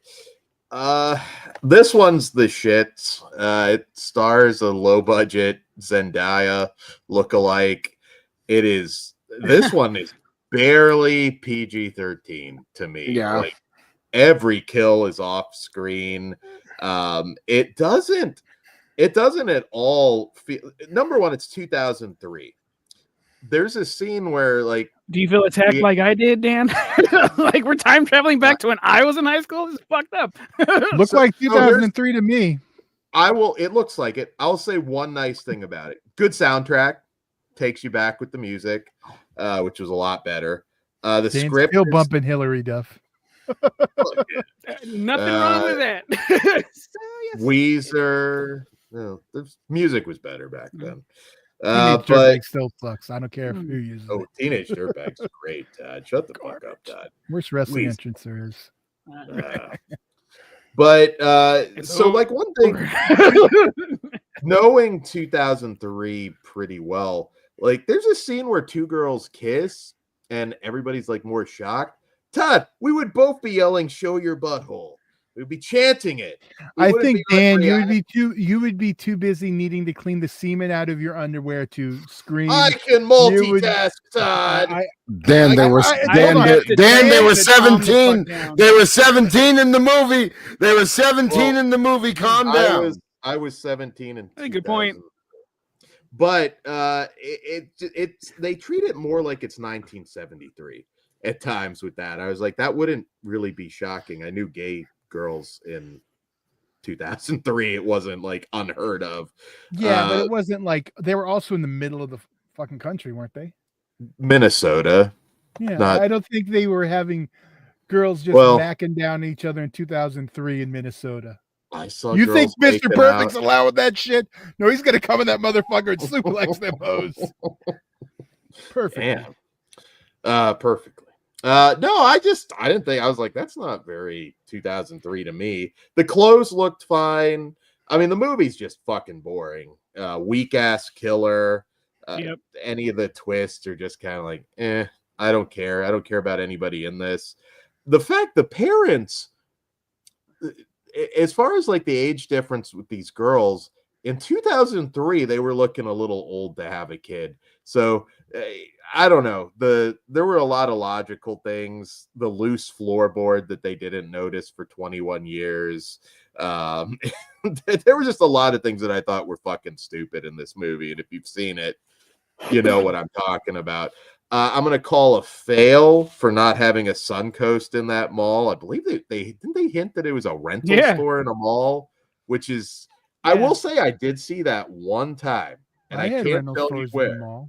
this one's the shit. It stars a low budget Zendaya lookalike. This one is barely PG-13 to me. Yeah. Like every kill is off screen. It doesn't at all feel. Number one, it's 2003. There's a scene where, like, do you feel attacked like I did, Dan? Like we're time traveling back to when I was in high school? This is fucked up. Looks like 2003 to me. It looks like it. I'll say one nice thing about it. Good soundtrack. Takes you back with the music, which was a lot better. The Dan's script still bumping Hillary Duff. Nothing wrong with that. Weezer. No, the music was better back then. Teenage but Dirtbag still sucks. I don't care who uses it. Teenage Dirtbag's great, Todd. Shut the fuck up, Todd. Worst wrestling Please. entrance there is. So like one thing, knowing 2003 pretty well, like there's a scene where two girls kiss and everybody's like more shocked. Todd, we would both be yelling, "Show your butthole." We'd be chanting it. I think, Dan, you would be too busy needing to clean the semen out of your underwear to scream. I can multitask, Todd. Dan, they were 17. They were 17 in the movie. They were 17 in the movie. Calm down. I was 17 and good point. But they treat it more like it's 1973 at times with that. I was like, that wouldn't really be shocking. I knew gay girls in 2003. It wasn't like unheard of. Yeah, but it wasn't like they were also in the middle of the fucking country, weren't they? Minnesota. Yeah, I don't think they were having girls just backing down each other in 2003 in Minnesota. I saw. You think Mr. Perfect's allowing that shit? No, he's gonna come in that motherfucker and suplex them hoes. Perfect. Perfectly. No, I didn't think. I was like, that's not very 2003 to me. The clothes looked fine. I mean, the movie's just fucking boring. Weak ass killer. Any of the twists are just kind of like, I don't care. I don't care about anybody in this. The fact the parents, as far as like the age difference with these girls, in 2003 they were looking a little old to have a kid. So I don't know. There were a lot of logical things. The loose floorboard that they didn't notice for 21 years. There were just a lot of things that I thought were fucking stupid in this movie. And if you've seen it, you know what I'm talking about. I'm going to call a fail for not having a Suncoast in that mall. I believe they hint that it was a rental store in a mall, which is, I will say I did see that one time, and I can't tell you where.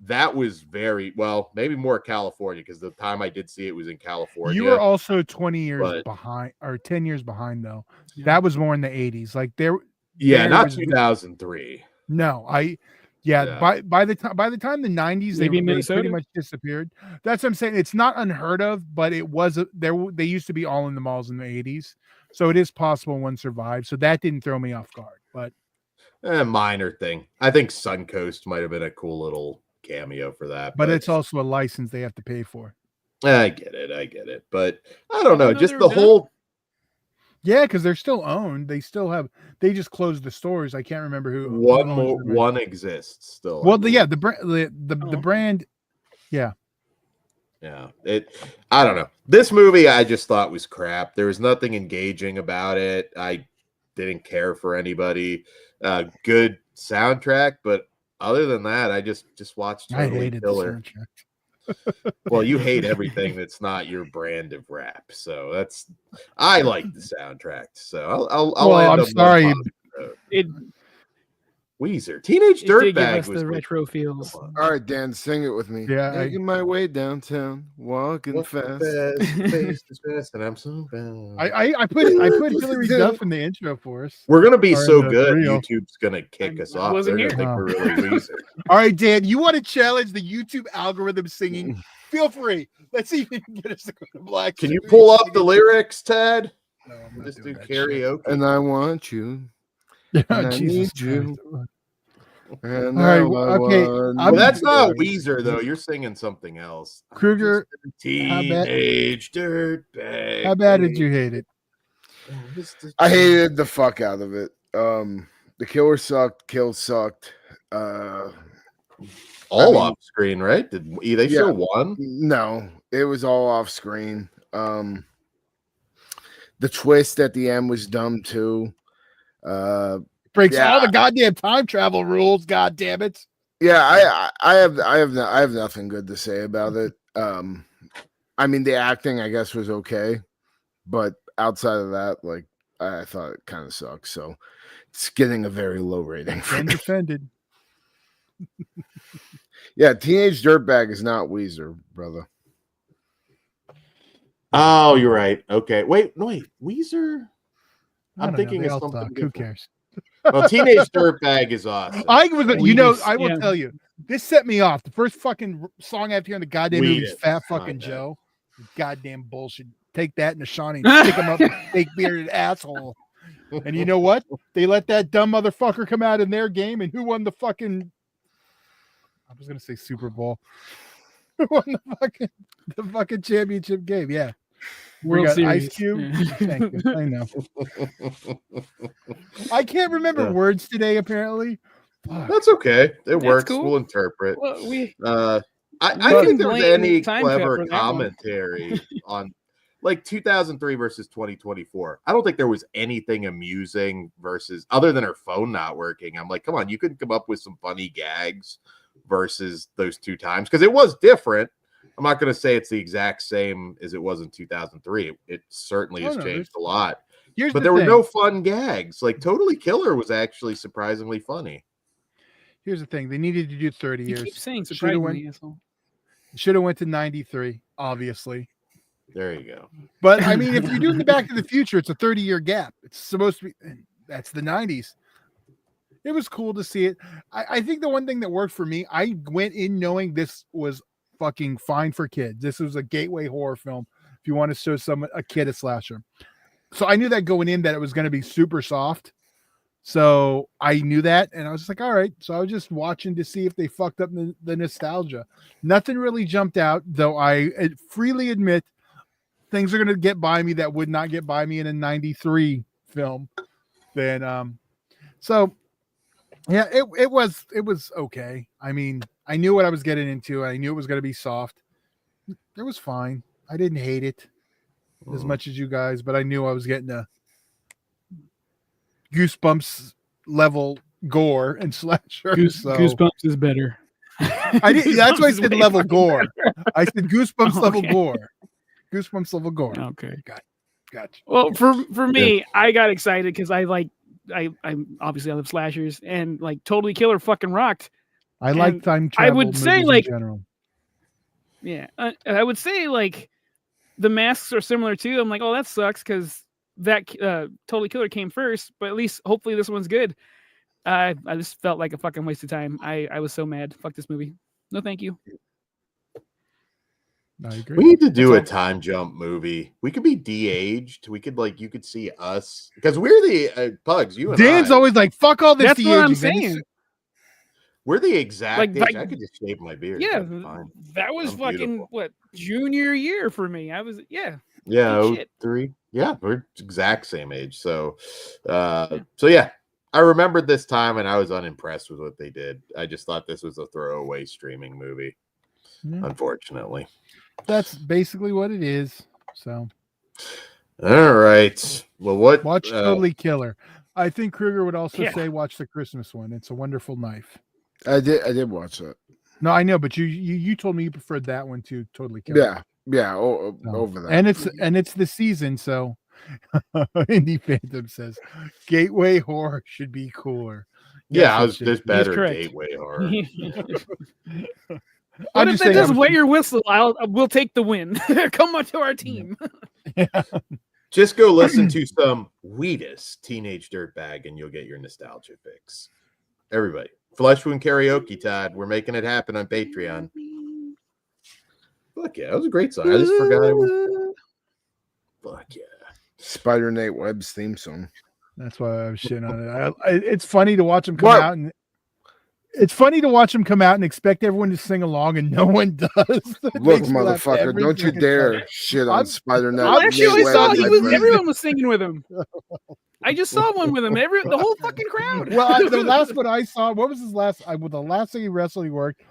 That was very well, maybe more California, because the time I did see it was in California. You were also 20 years behind, or 10 years behind, though. Yeah. That was more in the 80s. Like not 2003. No, by the time the 90s they pretty much disappeared. That's what I'm saying. It's not unheard of, but it was they used to be all in the malls in the 80s. So it is possible one survived. So that didn't throw me off guard, but a minor thing. I think Suncoast might have been a cool little cameo for that, but it's also a license they have to pay for. I get it, but I don't know. Just the whole, because they're still owned. They just closed the stores. I can't remember who. One exists still. Well, the brand. Yeah. I don't know. This movie I just thought was crap. There was nothing engaging about it. I didn't care for anybody. Good soundtrack, but other than that, I just watched Totally Killer. Well, you hate everything that's not your brand of rap, so I like the soundtrack. So I'm sorry. Weezer. Teenage It did give Dirtbag us was the like, retro feels. All right, Dan, sing it with me. Yeah, Making my way downtown, walking fast. Face is fast, and I'm so bad. I put Hillary Duff in the intro for us. We're gonna be Or in so the good. reel. YouTube's gonna kick us I off. wasn't They're gonna here. think we're really Weezer. All right, Dan, you want to challenge the YouTube algorithm singing? Feel free. Let's see if you can get us to go to black. Can you Sheep pull up singing. the lyrics, Ted? No, I'm We'll not just do doing that shit. karaoke. And I want you. Yeah, And I Jesus need you. Christ. And All right, now I okay, want Well, that's not you. Weezer though. You're singing something else. Kruger, Teenage Dirtbag. how bad did you hate it? I hated the fuck out of it. The killer sucked. Kill sucked. All I mean- off screen, right? Did they show one? No, it was all off screen. The twist at the end was dumb too. Breaks Yeah. all the goddamn time travel rules. God damn it! Yeah, I have nothing good to say about it. I mean, the acting I guess was okay, but outside of that, like I thought it kind of sucks. So it's getting a very low rating. Been defended. Yeah, Teenage Dirtbag is not Weezer, brother. Oh, you're right. Okay. Wait, Weezer? I don't know, thinking they of all something suck. Who different. cares? Well, Teenage Dirtbag is awesome. I was, you know, Wheatus, I will yeah. tell you, this set me off. The first fucking song I have to hear in the goddamn movie is Wheatus, Fat my Fucking bad. Joe. Goddamn bullshit. Take that in the Shawnee and stick him up, in fake bearded asshole. And you know what? They let that dumb motherfucker come out in their game, and who won the fucking? I was gonna say Super Bowl. Who won the fucking championship game? Yeah, we World got Series. Ice Cube. Yeah. Thank you. I know. I can't remember Yeah. words today. Apparently, Fuck. That's okay. It works. cool. We'll interpret. Well, we I We don't can think there was blame any Time clever Trap for that one. commentary on like 2003 versus 2024. I don't think there was anything amusing versus other than her phone not working. I'm like, come on, you couldn't come up with some funny gags versus those two times because it was different. I'm not going to say it's the exact same as it was in 2003. It certainly has No, changed a lot, Here's but the there were thing. no fun gags. Like Totally Killer was actually surprisingly funny. Here's the thing. They needed to do 30 you years. keep saying Shoulda surprisingly, asshole. Should have went to 93, obviously. There you go. But I mean, if you're doing the Back to the Future, it's a 30-year gap. It's supposed to be. That's the 90s. It was cool to see it. I think the one thing that worked for me, I went in knowing this was fucking fine for kids. This was a gateway horror film. If you want to show a kid a slasher, so I knew that going in that it was going to be super soft. So I knew that, and I was just like, all right. So I was just watching to see if they fucked up the nostalgia. Nothing really jumped out, though. I freely admit things are going to get by me that would not get by me in a 93 film. Then, so yeah, it was okay. I mean, I knew what I was getting into. I knew it was going to be soft. It was fine. I didn't hate it as much as you guys, but I knew I was getting a Goosebumps level gore and slasher. So Goosebumps is better. I did. That's why I Goosebumps is said way level fucking gore. better. I said Goosebumps level Okay. gore. Goosebumps level gore. Okay. Gotcha. Well, for me, I got excited because I obviously I love slashers and like Totally Killer fucking rocked. I like And time I travel. would say, movies like, in general. Yeah, I would say like the masks are similar too. I'm like, oh, that sucks because that Totally Killer came first, but at least hopefully this one's good. I just felt like a fucking waste of time. I was so mad. Fuck this movie. No, thank you. I agree. We need to do a That's all. time jump movie. We could be de-aged. We could you could see us because we're the Pugs. You and Dan's I, always like, "Fuck all this." That's what I'm de-aging." Then he's- saying. we're the exact Like, age. like- I could just shave my beard. Yeah, That'd be fine. that was I'm fucking beautiful. what junior year for me. I was Yeah, Good shit. 03. Yeah, we're exact same age. So yeah, I remembered this time and I was unimpressed with what they did. I just thought this was a throwaway streaming movie. Yeah, Unfortunately. that's basically what it is. So All right. Well, what? watch Totally Killer. I think Kruger would also Yeah. say watch the Christmas one. It's a wonderful knife. I did watch that. No, I know, but you told me you preferred that one to Totally Killer. Yeah, So, over that. and it's the season, so Indie Phantom says Gateway horror should be cooler. Yeah, Yes, there's yes, better correct. gateway horror. What I'm if just that saying, doesn't wet your whistle? We'll take the win. Come on to our team. Just go listen to some Wheatus Teenage Dirtbag and you'll get your nostalgia fix. Everybody, Flesh Wound Karaoke, Todd. We're making it happen on Patreon. Fuck yeah, that was a great song. I just forgot it was. Fuck yeah. Spider Nate Webb's theme song. That's why I was shitting on it. It's funny to watch them come What? out, and it's funny to watch them come out and expect everyone to sing along, and no one does. It Look, makes me laugh motherfucker, every don't you freaking dare time. shit on I'm- Spider Nate. Last show I Nate saw, Webb, my friend. everyone was singing with him. I just saw one with him. The whole fucking crowd. Well, the last one I saw, what was his last? The last thing he wrestled, he worked.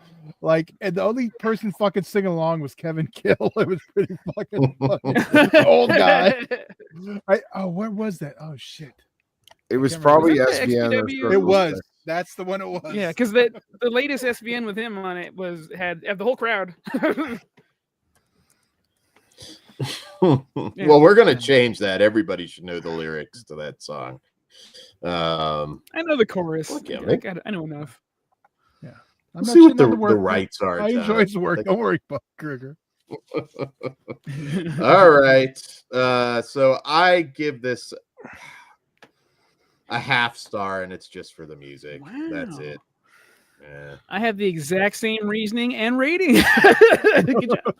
Like, and the only person fucking singing along was Kevin Kill. It was pretty fucking funny. Old guy. Where was that? Oh shit. It was can't remember. probably Was that the SBN. or XPW? Circle It was. Jerk. That's the one it was. Yeah, because the latest SVN with him on it had the whole crowd. Well, we're gonna change that. Everybody should know the lyrics to that song. I know the chorus. Fuck yeah, I know enough. I'm Let's not see what shitting the on work. rights are. I Todd. enjoy his work. Like- Don't worry about Kruger. All right. So I give this a half star, and it's just for the music. That's Wow. it. Yeah, I have the exact same reasoning and rating. Good job.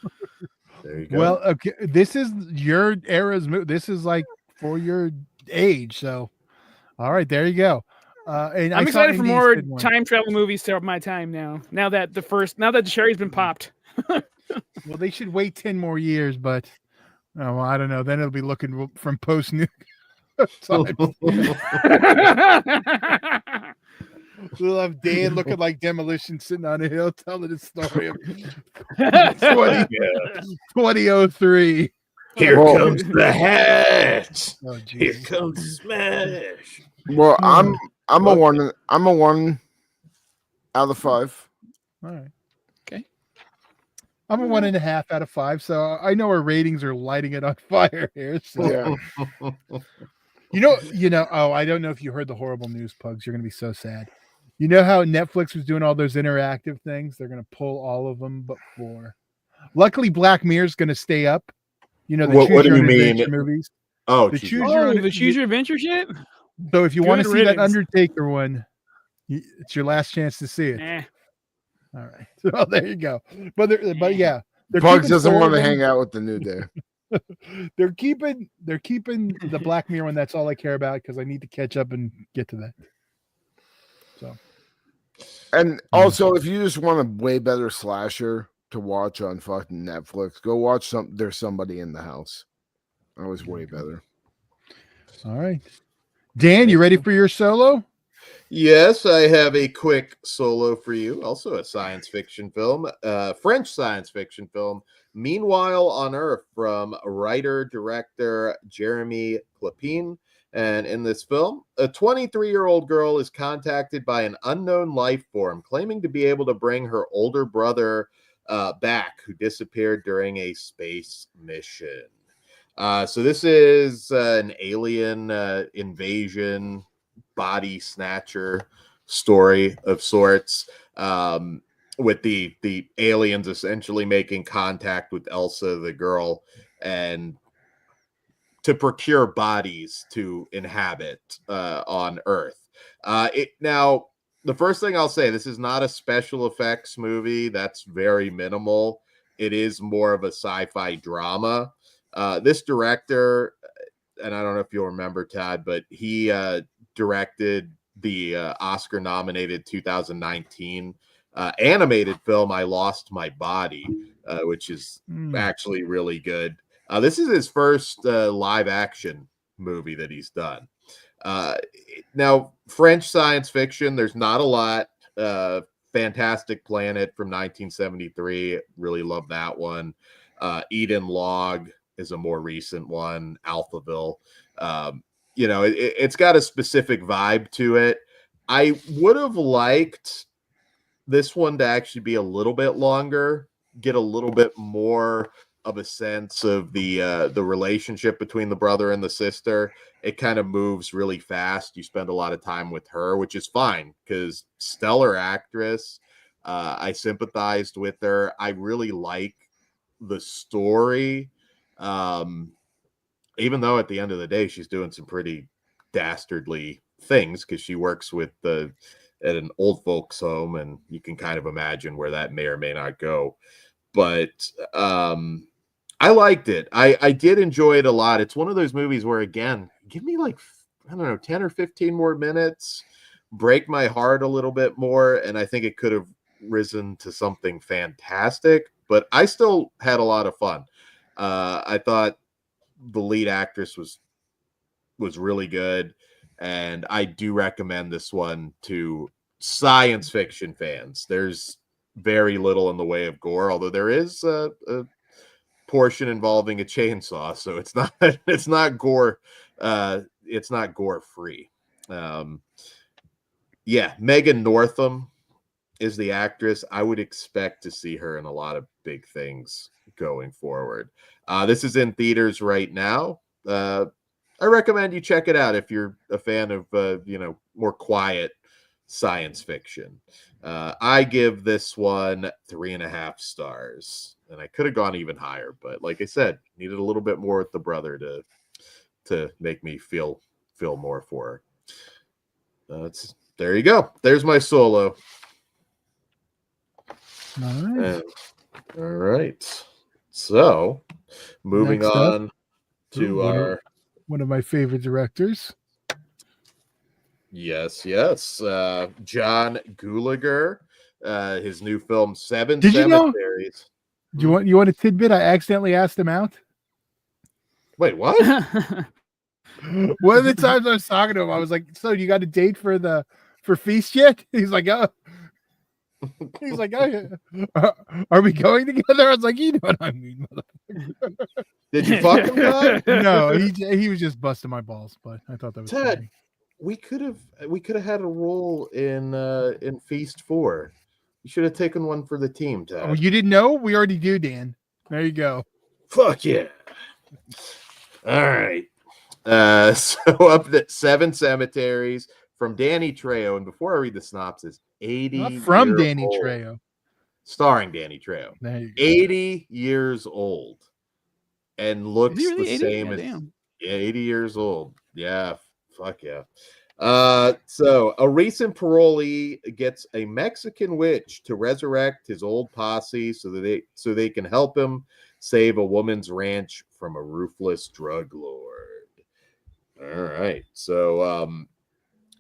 there you go. Well, okay, this is your era's movie. This is like for your age. So, all right, there you go. And I I'm saw excited for Indy's more did one. time travel movies to my time now. Now that the cherry's been popped. Well, they should wait 10 more years, but well, I don't know. Then it'll be looking from post new time. We'll have Dan looking like Demolition sitting on a hill telling the story of 2003. Here Whoa. comes the hatch. Oh, Here Jesus. comes Smash. Well, I'm a one. I'm a 1 out of 5. All right. Okay. I'm a 1.5 out of 5. So I know our ratings are lighting it on fire here. So. Yeah. You know, I don't know if you heard the horrible news, Pugs. You're going to be so sad. You know how Netflix was doing all those interactive things? They're going to pull all of them but 4. Luckily, Black Mirror's going to stay up. You know, the What Choose do Your you Own mean? Adventure movies. Oh, The geez. Choose Your Own The Choose Your Adventure shit? So if you want to Good see that riddance. Undertaker one, it's your last chance to see it. Nah. All right. So there you go. But yeah, they're Pugs keeping doesn't 4 want of to them. hang out with the New Day. They're keeping the Black Mirror one. That's all I care about because I need to catch up and get to that. So And also, if you just want a way better slasher to watch on fucking Netflix, go watch There's Somebody in the House. That was way better. all right. Dan, you ready for your solo? Yes, I have a quick solo for you. Also a science fiction film, French science fiction film, Meanwhile on Earth, from writer-director Jeremy Clepin. And in this film, a 23-year-old girl is contacted by an unknown life form claiming to be able to bring her older brother back, who disappeared during a space mission. So this is an alien invasion, body snatcher story of sorts, with the aliens essentially making contact with Elsa, the girl, and to procure bodies to inhabit on Earth. Now, the first thing I'll say, this is not a special effects movie. That's very minimal. It is more of a sci-fi drama. This director, and I don't know if you'll remember, Todd, but he directed the Oscar-nominated 2019 animated film I Lost My Body, which is actually really good. This is his first live-action movie that he's done. Now, French science fiction, there's not a lot. Fantastic Planet from 1973, really love that one. Eden Log is a more recent one. Alphaville. It's got a specific vibe to it. I would have liked this one to actually be a little bit longer, get a little bit more of a sense of the relationship between the brother and the sister. It kind of moves really fast. You spend a lot of time with her, which is fine because stellar actress. I sympathized with her. I really like the story. Even though at the end of the day, she's doing some pretty dastardly things because she works with at an old folks home, and you can kind of imagine where that may or may not go. But I liked it. I did enjoy it a lot. It's one of those movies where, again, give me like, I don't know, 10 or 15 more minutes, break my heart a little bit more, and I think it could have risen to something fantastic. But I still had a lot of fun. I thought the lead actress was really good, and I do recommend this one to science fiction fans. There's very little in the way of gore, although there is a portion involving a chainsaw, so it's not gore, it's not gore free. Yeah, Megan Northam is the actress. I would expect to see her in a lot of big things going forward. This is in theaters right now. I recommend you check it out if you're a fan of more quiet science fiction. I give this one 3.5 stars, and I could have gone even higher, but like I said, needed a little bit more with the brother to make me feel more for her. There you go. There's my solo. Nice. All right. So, moving Next on up, to our one of my favorite directors. Yes. John Gulager, his new film, Seven Did you know? Cemeteries. Do you want a tidbit? I accidentally asked him out. Wait, what? One of the times I was talking to him, I was like, "So you got a date for Feast yet?" He's like, "Oh." He's like, "Oh, yeah. Are we going together?" I was like, "You know what I mean." Did you fuck him, Todd? No, he was just busting my balls, but I thought that was Ted, funny. we could have had a role in Feast 4. You should have taken one for the team, Ted. Oh, you didn't know? We already do, Dan. There you go. Fuck yeah. All right. So up at Seven Cemeteries from Danny Trejo. And before I read the synopsis, 80 Not from years Danny old, Trejo. starring Danny Trejo. There you go. 80 years old and looks Is he really the 80? same Yeah, as damn. 80 years old. Yeah, fuck yeah. So a recent parolee gets a Mexican witch to resurrect his old posse so they can help him save a woman's ranch from a ruthless drug lord. All right. So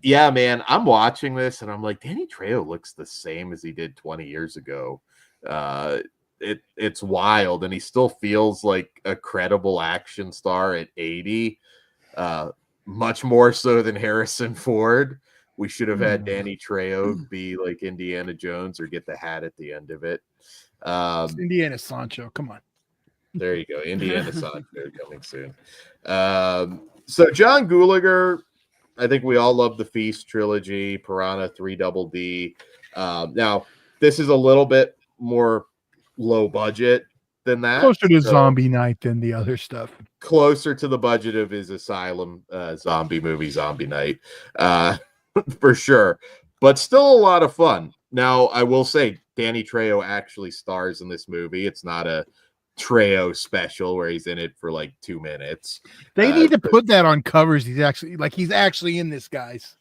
yeah, man, I'm watching this and I'm like, Danny Trejo looks the same as he did 20 years ago. It's wild, and he still feels like a credible action star at 80. Much more so than Harrison Ford. We should have had Danny Trejo be like Indiana Jones or get the hat at the end of it. Indiana Sancho, come on. There you go. Indiana Sancho coming soon. So John Gulager, I think we all love the Feast trilogy, Piranha 3 Double D. Now, this is a little bit more low budget than that. Closer to Zombie Night than the other stuff. Closer to the budget of his Asylum zombie movie, Zombie Night, for sure. But still a lot of fun. Now, I will say, Danny Trejo actually stars in this movie. It's not a Trejo special where he's in it for like 2 minutes. They need to put that on covers. He's actually in this, guys.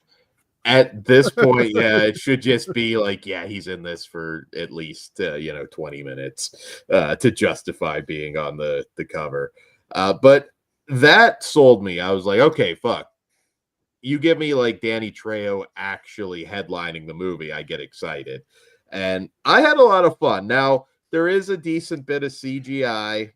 At this point, yeah, it should just be like, yeah, he's in this for at least 20 minutes to justify being on the cover. But that sold me. I was like, okay, fuck. You give me like Danny Trejo actually headlining the movie, I get excited. And I had a lot of fun. Now, there is a decent bit of CGI.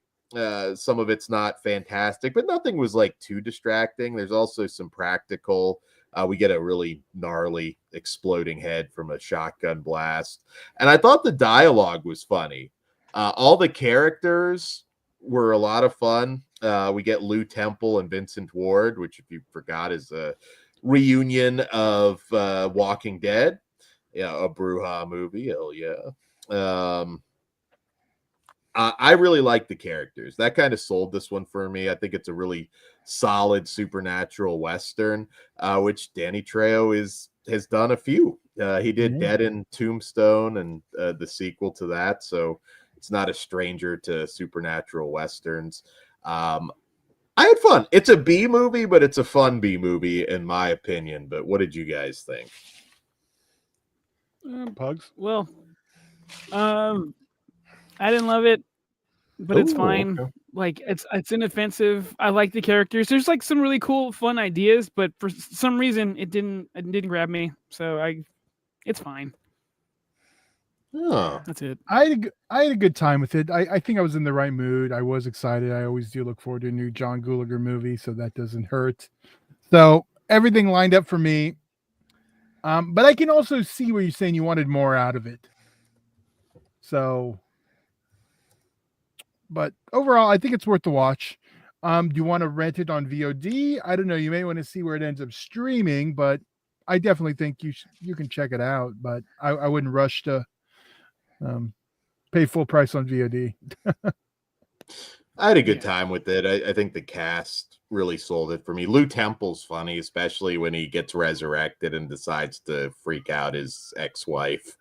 Some of it's not fantastic, but nothing was like too distracting. There's also some practical. We get a really gnarly exploding head from a shotgun blast. And I thought the dialogue was funny. All the characters were a lot of fun. We get Lou Temple and Vincent Ward, which, if you forgot, is a reunion of Walking Dead. Yeah, a Bruja movie. Hell yeah. I really like the characters. That kind of sold this one for me. I think it's a really solid supernatural Western, which Danny Trejo has done a few. He did Dead in Tombstone and the sequel to that, so it's not a stranger to supernatural Westerns. I had fun. It's a B movie, but it's a fun B movie, in my opinion. But what did you guys think? Pugs. Well, I didn't love it, but it's fine. Okay. Like it's inoffensive. I like the characters. There's like some really cool, fun ideas, but for some reason it didn't grab me. So it's fine. Oh. That's it. I had a good time with it. I think I was in the right mood. I was excited. I always do look forward to a new John Gulager movie, so that doesn't hurt. So everything lined up for me. But I can also see where you're saying you wanted more out of it. So, but overall, I think it's worth the watch. Do you want to rent it on VOD? I don't know. You may want to see where it ends up streaming, but I definitely think you can check it out. But I wouldn't rush to pay full price on VOD. I had a good time with it. I think the cast really sold it for me. Lou Temple's funny, especially when he gets resurrected and decides to freak out his ex-wife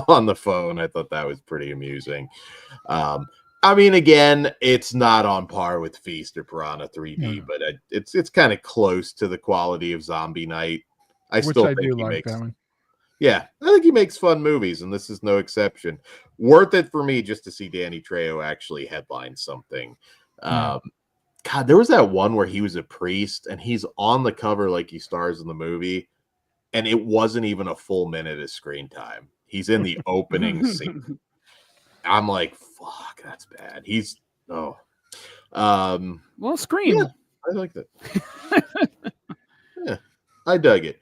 on the phone. I thought that was pretty amusing. I mean, again, it's not on par with Feast or Piranha 3D, but it's kind of close to the quality of Zombie Night. I still think he makes that one. Yeah, I think he makes fun movies, and this is no exception. Worth it for me just to see Danny Trejo actually headline something. God, there was that one where he was a priest, and he's on the cover like he stars in the movie, and it wasn't even a full minute of screen time. He's in the opening scene. I'm like, fuck, that's bad. Well, Scream. Yeah, I like that. Yeah, I dug it.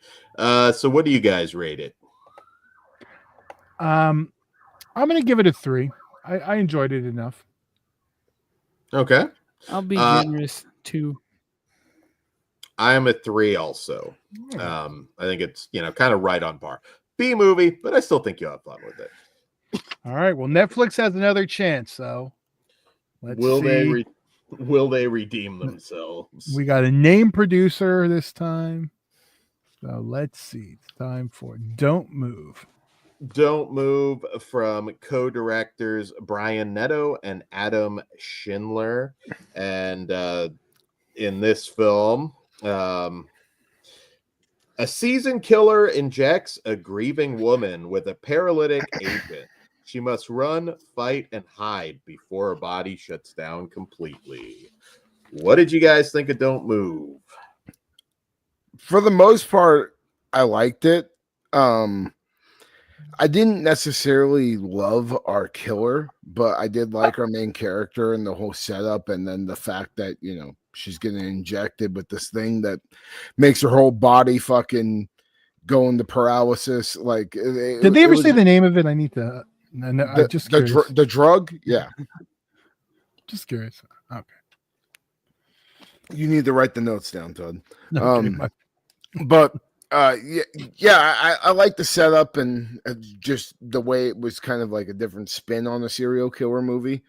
So what do you guys rate it? I'm gonna give it a 3. I enjoyed it enough. Okay. I'll be generous too. I am a 3 also. I think it's kind of right on par. B movie, but I still think you'll have fun with it. All right. Well, Netflix has another chance, so let's will see. Will they redeem themselves? We got a name producer this time. So let's see. It's time for Don't Move. Don't Move from co-directors Brian Netto and Adam Schindler. And in this film, a seasoned killer injects a grieving woman with a paralytic agent. She must run, fight, and hide before her body shuts down completely. What did you guys think of Don't Move? For the most part, I liked it. I didn't necessarily love our killer, but I did like our main character and the whole setup, and then the fact that she's getting injected with this thing that makes her whole body fucking go into paralysis. Like, did they ever say the name of it? I need to. No, I'm just curious. The drug, yeah. Just curious. Okay. You need to write the notes down, Todd. Okay, But I like the setup and just the way it was kind of like a different spin on a serial killer movie.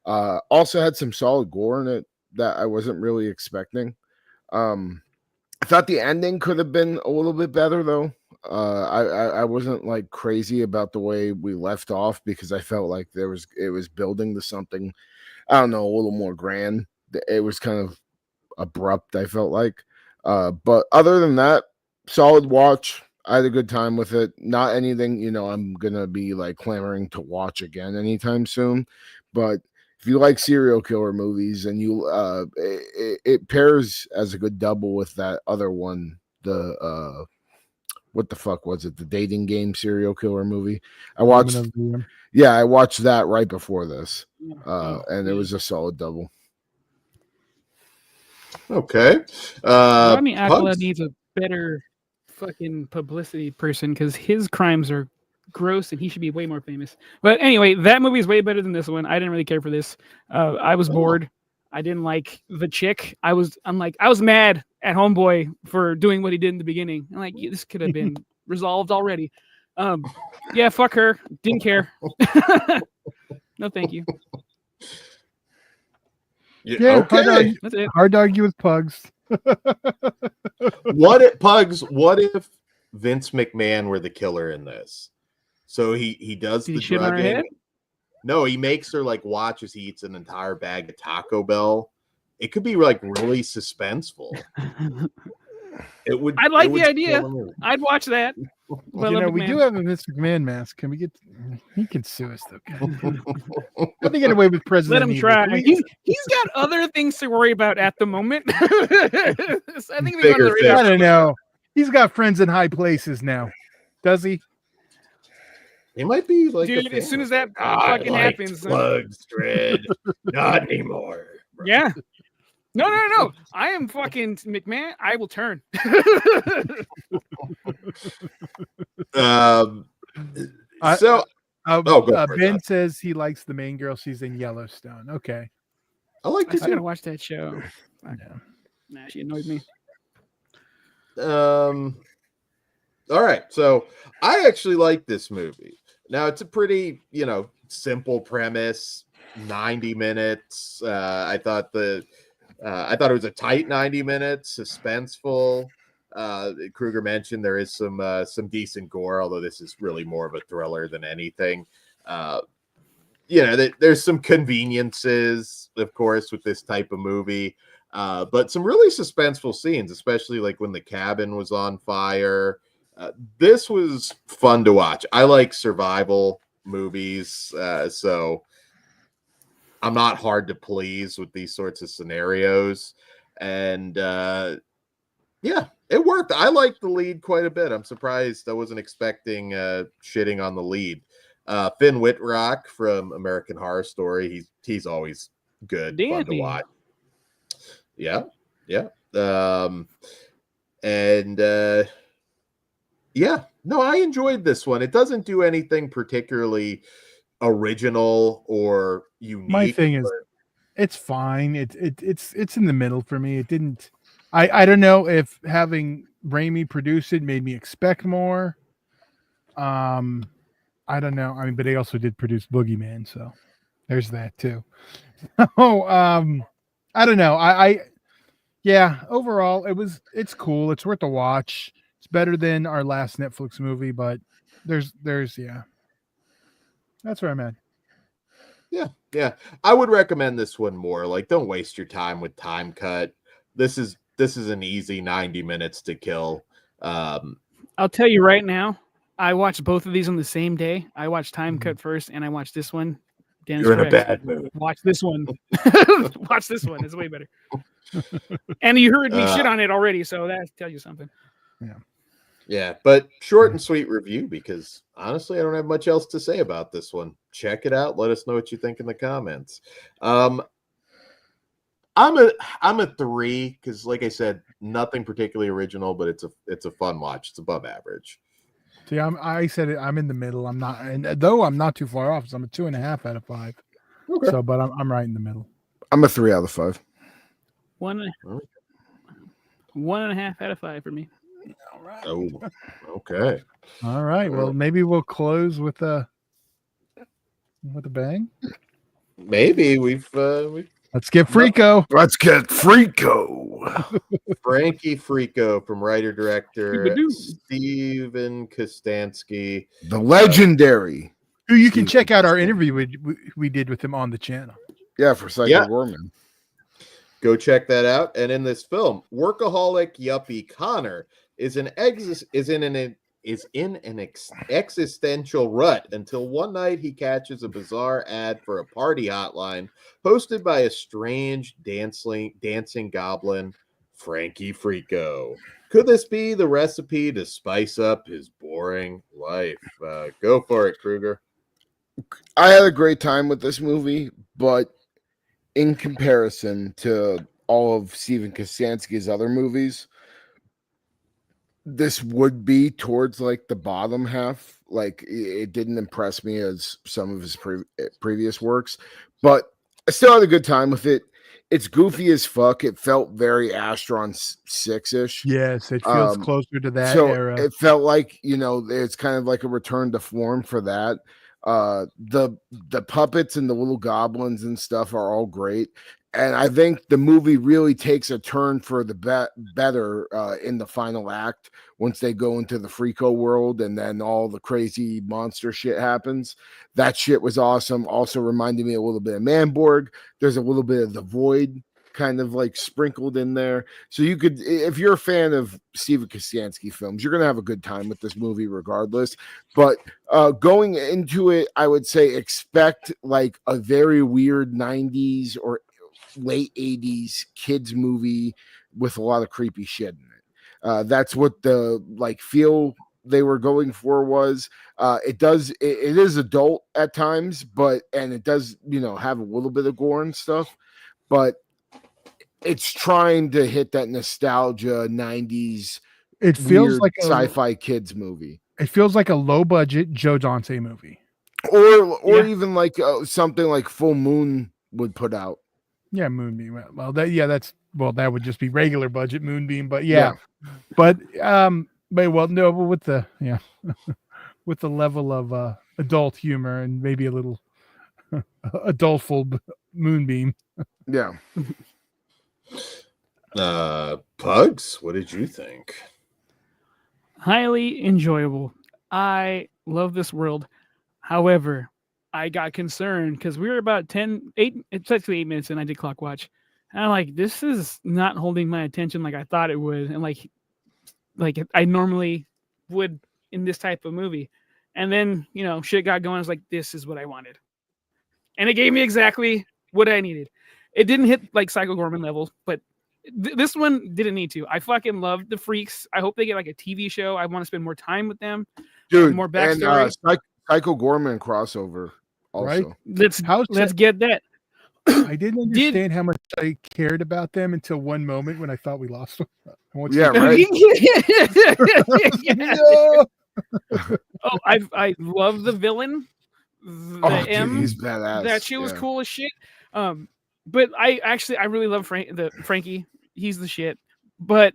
Also had some solid gore in it that I wasn't really expecting. I thought the ending could have been a little bit better though. I wasn't like crazy about the way we left off because I felt like it was building to something, I don't know, a little more grand. It was kind of abrupt, I felt like. But other than that, solid watch. I had a good time with it. Not anything, I'm gonna be like clamoring to watch again anytime soon. But if you like serial killer movies and it pairs as a good double with that other one, the what the fuck was it? The dating game serial killer movie. I watched that right before this. And it was a solid double. Okay. Rodney Accola needs a better fucking publicity person because his crimes are gross and he should be way more famous. But anyway, that movie is way better than this one. I didn't really care for this. I was bored. I didn't like the chick. I was mad at Homeboy for doing what he did in the beginning. I'm like, this could have been resolved already. Yeah, fuck her. Didn't care. No, thank you. Yeah, Okay. That's it. hard to argue with Pugs. What if Vince McMahon were the killer in this? So he does Did the he shit on her head? drugging. No, he makes her like watch as he eats an entire bag of Taco Bell. It could be like really suspenseful. It would. I like it would the idea. sell the movie. I'd watch that. Well, You know, we do have a Vince McMahon mask. Can we get? He can sue us though. Let me get away with Let President him Evil. try. Can we- He's got other things to worry about at the moment. I think we Bigger on the radar. I don't know. He's got friends in high places now. Does he? He might be like a Dude, as soon fan. as that I fucking liked happens, Plugs, Dread. Not anymore. bro. yeah. No. I am fucking McMahon. I will turn. I- So go for it, Ben Todd. says he likes the main girl. She's in Yellowstone. Okay. I like I to gotta see. watch that show. Nah, she annoyed me. All right, so I actually like this movie. Now it's a pretty, simple premise. 90 minutes. I thought it was a tight 90 minutes, suspenseful. Kruger mentioned there is some decent gore, although this is really more of a thriller than anything. There's some conveniences, of course, with this type of movie, but some really suspenseful scenes, especially like when the cabin was on fire. This was fun to watch. I like survival movies, so I'm not hard to please with these sorts of scenarios. And yeah, it worked. I like the lead quite a bit. I'm surprised. I wasn't expecting shitting on the lead. Finn Wittrock from American Horror Story. He's always good, fun to Danny. watch. Yeah. Yeah, no, I enjoyed this one. It doesn't do anything particularly original or unique. My thing is, it's fine. It's in the middle for me. It didn't. I don't know if having Raimi produce it made me expect more. I don't know. I mean, but he also did produce Boogeyman, so there's that too. Oh, I don't know. Yeah. Overall, it's cool. It's worth a watch. It's better than our last Netflix movie, but there's yeah. That's where I'm at. Yeah. I would recommend this one more. Like, don't waste your time with Time Cut. This is an easy 90 minutes to kill. I'll tell you right now, I watched both of these on the same day. I watched Time Cut first, and I watched this one. Dennis You're in a correct. bad mood. Watch this one. Watch this one. It's way better. And you heard me shit on it already, so that tells you something. Yeah, but short and sweet review, because honestly, I don't have much else to say about this one. Check it out. Let us know what you think in the comments. I'm a 3 because, like I said, nothing particularly original, but it's a fun watch. It's above average. See, I said it. I'm in the middle. I'm not, and though I'm not too far off, so I'm a 2.5 out of 5. Okay. So, but I'm right in the middle. I'm a 3 out of 5. 1.5 out of 5 for me. All right. Oh, okay. All right. Well, maybe we'll close with a bang. Maybe we've Let's get Freako. Let's get Freako. Frankie Freako from writer-director Scooby-Doo. Steven Kostanski. The legendary. Who you can check out our interview we did with him on the channel. Yeah, for Psycho Yeah. Gorman. Go check that out. And in this film, workaholic yuppie Connor is in an existential rut until one night he catches a bizarre ad for a party hotline hosted by a strange dancing goblin, Frankie Freako. Could this be the recipe to spice up his boring life? Go for it, Kruger. I had a great time with this movie, but in comparison to all of Steven Kostanski's other movies, this would be towards like the bottom half. Like, it didn't impress me as some of his previous works, but I still had a good time with it. It's goofy as fuck. It felt very Astron 6-ish. Yes, it feels closer to that So era. it felt like, it's kind of like a return to form for that. The puppets and the little goblins and stuff are all great. And I think the movie really takes a turn for the better in the final act once they go into the Freako world and then all the crazy monster shit happens. That shit was awesome. Also reminded me a little bit of Manborg. There's a little bit of The Void kind of like sprinkled in there. So you could, if you're a fan of Steven Kostanski films, you're going to have a good time with this movie regardless. But going into it, I would say expect like a very weird 90s or late 80s kids movie with a lot of creepy shit in it. That's what the like feel they were going for was. It is adult at times, but and it does, have a little bit of gore and stuff, but it's trying to hit that nostalgia 90s. It feels like a sci-fi kids movie. It feels like a low budget Joe Dante movie, or even like something like Full Moon would put out. Yeah, Moonbeam. Well, that would just be regular budget Moonbeam, but but with the with the level of adult humor and maybe a little adultful Moonbeam. Yeah. Pugs, what did you think? Highly enjoyable. I love this world. However, I got concerned because we were about 8, it's actually 8 minutes and I did clock watch. And I'm like, this is not holding my attention like I thought it would. And like I normally would in this type of movie. And then, shit got going. I was like, this is what I wanted. And it gave me exactly what I needed. It didn't hit like Psycho Gorman levels, but this one didn't need to. I fucking loved the Freaks. I hope they get like a TV show. I want to spend more time with them. Dude, more backstory. And Psycho Gorman crossover also. Right? Let's get that. I didn't understand how much I cared about them until one moment when I thought we lost them. Yeah, right. Oh, I love the villain. Dude, he's badass. That shit was cool as shit. But I really love Frankie. He's the shit. But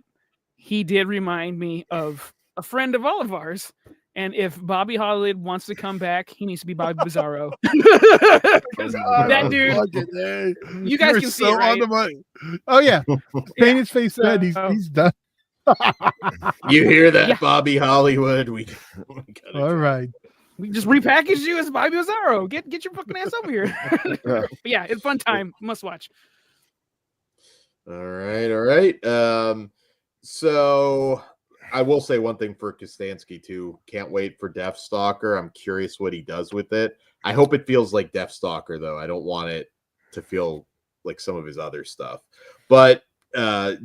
he did remind me of a friend of all of ours. And if Bobby Hollywood wants to come back, he needs to be Bobby Bizarro. That dude, you guys can see it, right? On the money. Oh yeah, paint his face red. He's done. You hear that, Bobby Hollywood? We all right. We just repackaged you as Bobby Bizarro. Get your fucking ass over here. But yeah, it's fun time. Must watch. All right. So I will say one thing for Kostanski too. Can't wait for Deathstalker. I'm curious what he does with it. I hope it feels like Deathstalker though. I don't want it to feel like some of his other stuff. But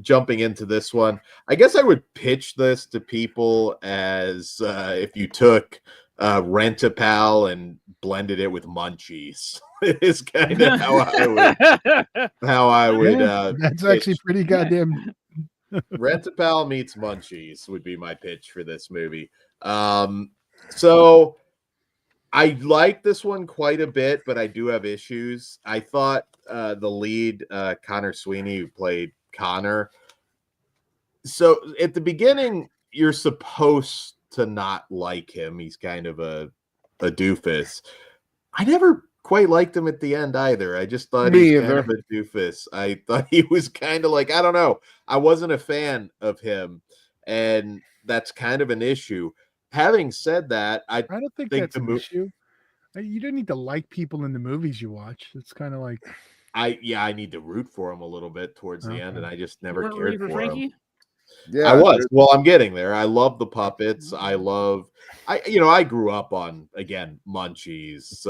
jumping into this one, I guess I would pitch this to people as if you took Rent-A-Pal and blended it with Munchies. Is kind of how I would that's actually pretty goddamn. Rent-A-Pal meets Munchies would be my pitch for this movie. So I like this one quite a bit, but I do have issues. I thought the lead, Connor Sweeney, who played Connor. So at the beginning, you're supposed to not like him. He's kind of a doofus. I never quite liked him at the end either. I just thought he was kind of a doofus. I thought he was kind of like, I don't know. I wasn't a fan of him, and that's kind of an issue. Having said that, I don't think that's an issue. You don't need to like people in the movies you watch. It's kind of like I need to root for him a little bit towards the end, and I just never cared for Frankie? him. Yeah, I was. Well, I'm getting there. I love the puppets. I grew up on, again, Munchies,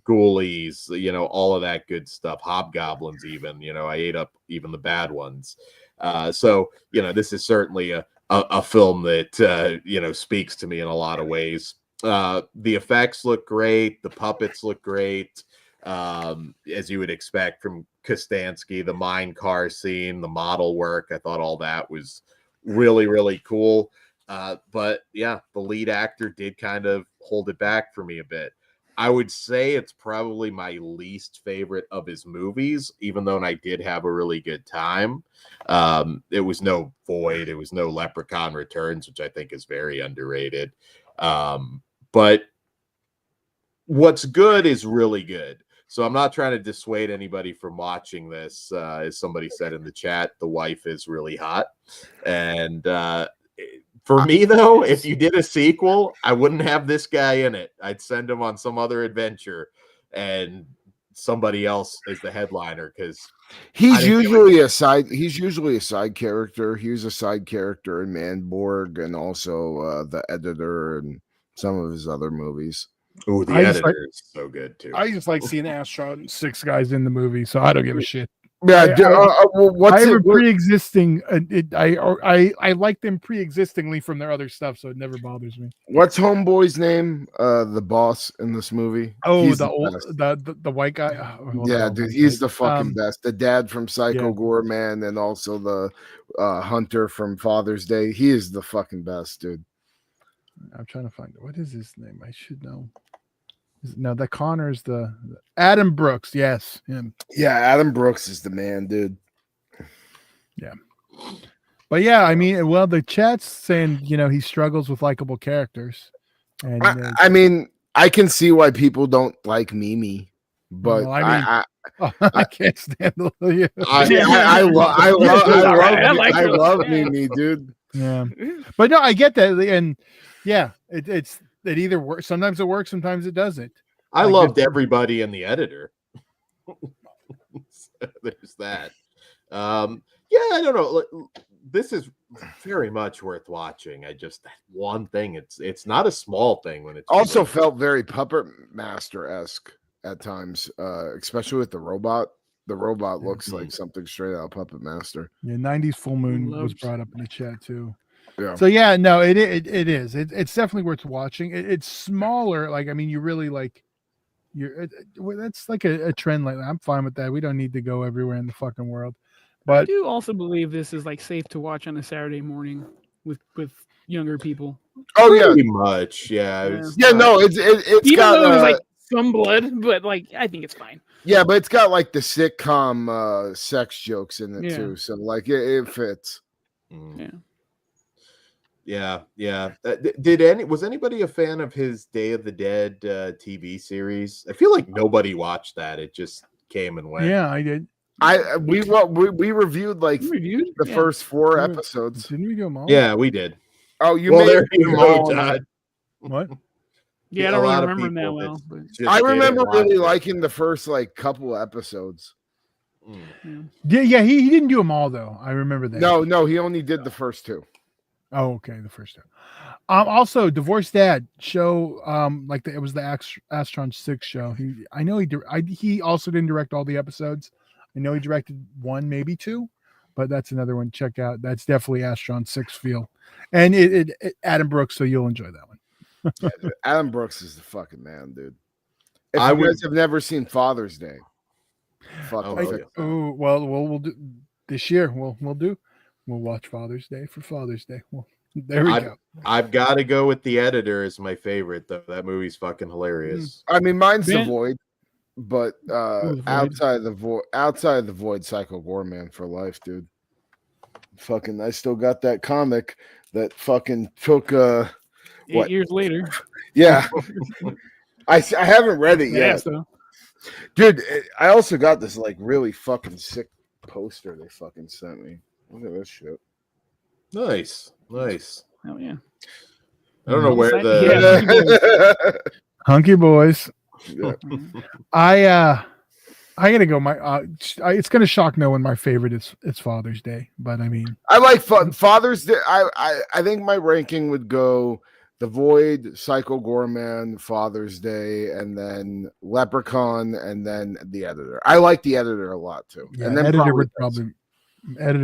Ghoulies, all of that good stuff. Hobgoblins, even. I ate up even the bad ones. So this is certainly a film that speaks to me in a lot of ways. The effects look great. The puppets look great. As you would expect from Kostanski, the mine car scene, the model work, I thought all that was really, really cool. But yeah, the lead actor did kind of hold it back for me a bit. I would say it's probably my least favorite of his movies, even though I did have a really good time. It was no Void. It was no Leprechaun Returns, which I think is very underrated. But what's good is really good. So I'm not trying to dissuade anybody from watching this. As somebody said in the chat, the wife is really hot. And for me, though, if you did a sequel, I wouldn't have this guy in it. I'd send him on some other adventure, and somebody else is the headliner, because he's usually a side. He's usually a side character. He was a side character in Manborg, and also the editor, and some of his other movies. Oh, the editor is so good too. I just like seeing Astron 6 guys in the movie, so I don't give a shit. Yeah, I have a pre-existing. I like them pre-existingly from their other stuff, so it never bothers me. What's Homeboy's name? The boss in this movie. Oh, he's the white guy. Yeah, dude, he's the fucking best. The dad from Psycho Gorman, and also the hunter from Father's Day. He is the fucking best, dude. I'm trying to find it. What is his name? I should know. No, the Connor's the Adam Brooks. Yes, him. Yeah, Adam Brooks is the man, dude. Yeah. But yeah, I mean, well, the chat's saying, he struggles with likable characters. And I mean, I can see why people don't like Mimi, but I can't stand the. I love Mimi, dude. Yeah, but no, I get that, and yeah, it either works. Sometimes it works, sometimes it doesn't. I loved everybody in the editor. So there's that. Yeah, I don't know. This is very much worth watching. That one thing. It's not a small thing when it's also felt very Puppet Master-esque at times, especially with the robot. The robot looks like something straight out of Puppet Master. Yeah, 90s Full Moon was brought up in the chat too. Yeah. So yeah, no, it is. It's definitely worth watching. It's smaller. Like, I mean, you really like. That's like a trend. Like, I'm fine with that. We don't need to go everywhere in the fucking world. But I do also believe this is like safe to watch on a Saturday morning with younger people. Oh yeah, pretty much. Yeah. It's Even got though there's like some blood, but like I think it's fine. Yeah, but it's got like the sitcom sex jokes in it too, so like it fits. Yeah. Was anybody a fan of his Day of the Dead TV series? I feel like nobody watched that. It just came and went. Yeah, I did. We reviewed the first 4 episodes. Didn't we do them all? Yeah, we did. Oh, you made them all. What? Yeah, I don't really remember them that well. But I remember really liking the first couple episodes. Yeah, he didn't do them all though. I remember that. No, he only did the first 2. Oh, okay, the first 2. Also, Divorced Dad show, it was the Astron 6 show. He also didn't direct all the episodes. I know he directed 1, maybe 2, but that's another one. Check out. That's definitely Astron 6 feel, and it Adam Brooks. So you'll enjoy that one. Yeah, Adam Brooks is the fucking man, dude. If you guys have never seen Father's Day, we'll do this year. We'll watch Father's Day for Father's Day. Well, there we go. I've got to go with The Editor as my favorite, though. That movie's fucking hilarious. I mean, mine's The Void, but outside of the Void, Psycho Gorman for life, dude. Fucking, I still got that comic that fucking took 8 years later. Yeah. I haven't read it yet. So. Dude, I also got this really fucking sick poster they fucking sent me. Look at this shit. Nice. Oh yeah. I don't know where the Hunky Boys. Yeah. I gotta go. It's gonna shock no one. My favorite is Father's Day, but I mean, I like Father's Day. I think my ranking would go The Void, Psycho Gorman, Father's Day, and then Leprechaun, and then The Editor. I like The Editor a lot too. Yeah, and then Editor would probably be. And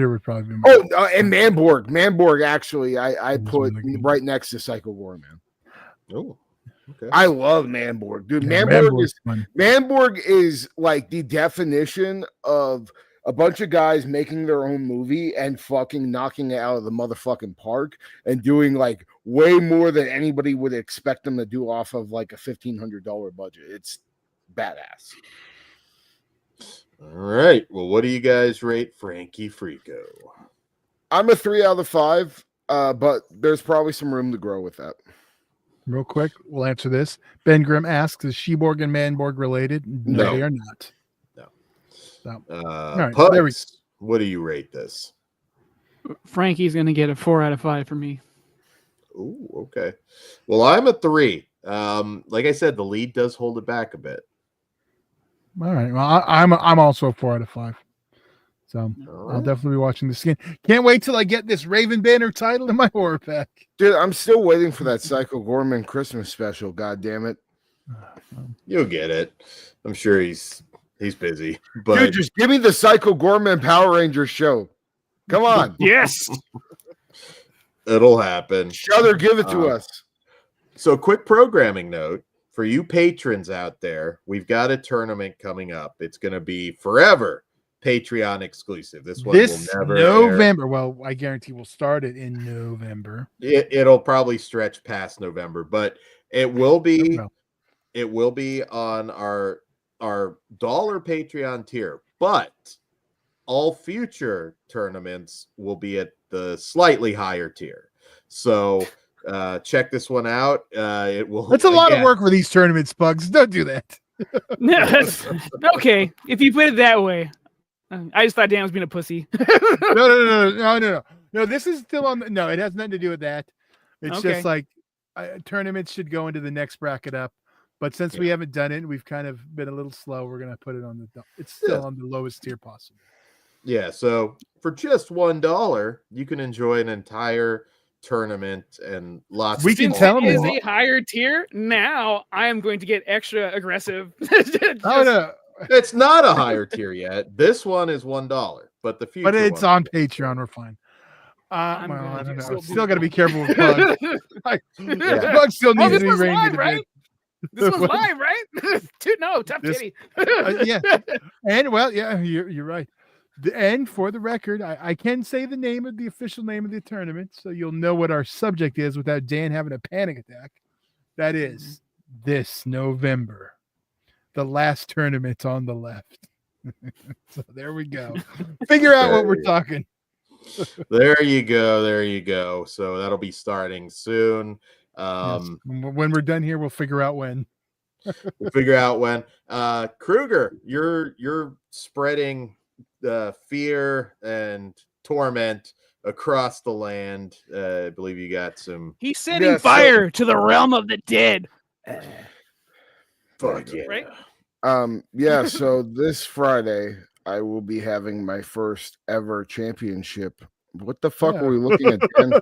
Manborg. Actually, I put really right next to Psycho Gorman. Oh. Okay. I love Manborg, dude. Yeah, Manborg is like the definition of a bunch of guys making their own movie and fucking knocking it out of the motherfucking park and doing way more than anybody would expect them to do off of a $1,500 budget. It's badass. All right. Well, what do you guys rate Frankie Freako? I'm a 3 out of 5, but there's probably some room to grow with that. Real quick, we'll answer this. Ben Grimm asks, is Sheborg and Manborg related? No, No. they are not. No. So, Pugs, right, there we- what do you rate this? Frankie's gonna get a 4 out of 5 for me. Ooh, okay. Well, I'm a 3. Like I said, the lead does hold it back a bit. All right. Well, I'm also a 4 out of 5. So All I'll right. definitely be watching this again. Can't wait till I get this Raven Banner title in my horror pack. Dude, I'm still waiting for that Psycho Gorman Christmas special. God damn it. You'll get it. I'm sure he's busy. But Dude, just give me the Psycho Gorman Power Rangers show. Come on. Yes. it'll happen. Shudder, give it to us. So, quick programming note for you patrons out there, we've got a tournament coming up. It's going to be forever Patreon exclusive. This one This will never November. Well, I guarantee we'll start it in November. It'll probably stretch past November, but it will be No. it will be on our dollar Patreon tier, but all future tournaments will be at the slightly higher tier. So check this one out. It will. That's a lot of again, work for these tournaments, Bugs. Don't do that. No, that's, okay, if you put it that way. I just thought Dan was being a pussy. No. This is still on. No, it has nothing to do with that. It's Okay. just like tournaments should go into the next bracket up. But since we haven't done it, and we've kind of been a little slow. We're gonna put it on the. It's still on the lowest tier possible. Yeah. So for just $1, you can enjoy an entire tournament and lots. We of can fun. tell them Is what- a higher tier. Now I am going to get extra aggressive. Oh no, It's not a higher tier yet. This one is $1, but the future. but it's one- on Patreon. We're fine. I'm Well, gonna I don't know. still do Still got to be that. careful with Bugs. Yeah. Bugs still Oh, needs this to be was reined live, into right? This was What? live, right? Dude, no, tough This- titty. yeah. And well, yeah, you're right. And for the record, I can say the official name of the tournament, so you'll know what our subject is without Dan having a panic attack. That is this November, the last tournament on the left. So there we go. Figure out what we're talking. There you go. There you go. So that'll be starting soon. Yes. When we're done here, we'll figure out when. We'll figure out when. Kruger, you're spreading fear and torment across the land. I believe you got some. He's setting Yeah, so- fire to the realm of the dead. Fuck yeah. Right? Yeah, so this Friday I will be having my first ever championship. What the fuck Yeah. are we looking at? Dan?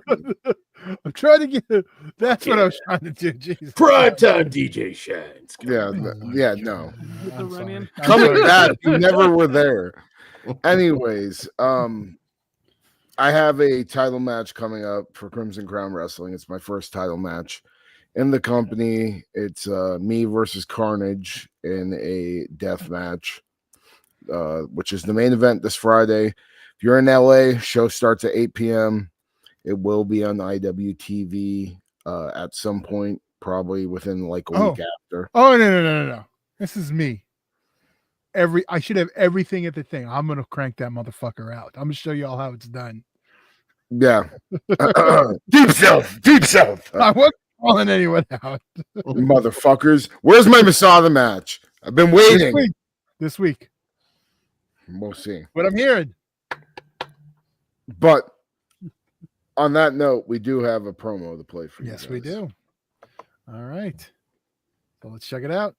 I'm trying to get. That's what I was trying to do. Jesus. Primetime DJ Shines. Yeah, yeah, no. With the I'm run in. sorry. I'm Coming sorry. back, you never were there. Anyways, I have a title match coming up for Crimson Crown Wrestling. It's my first title match in the company. It's me versus Carnage in a death match, which is the main event this Friday. If you're in LA, show starts at 8 p.m. It will be on IWTV at some point, probably within like a week after. Oh no. This is me. I should have everything at the thing. I'm gonna crank that motherfucker out. I'm gonna show you all how it's done. Yeah. Deep South. I wasn't calling anyone out Motherfuckers. Where's my Masada match? I've been waiting. this week. We'll see. What I'm hearing. But on that note, we do have a promo to play for you. Yes, we guys. do. All right. So let's check it out.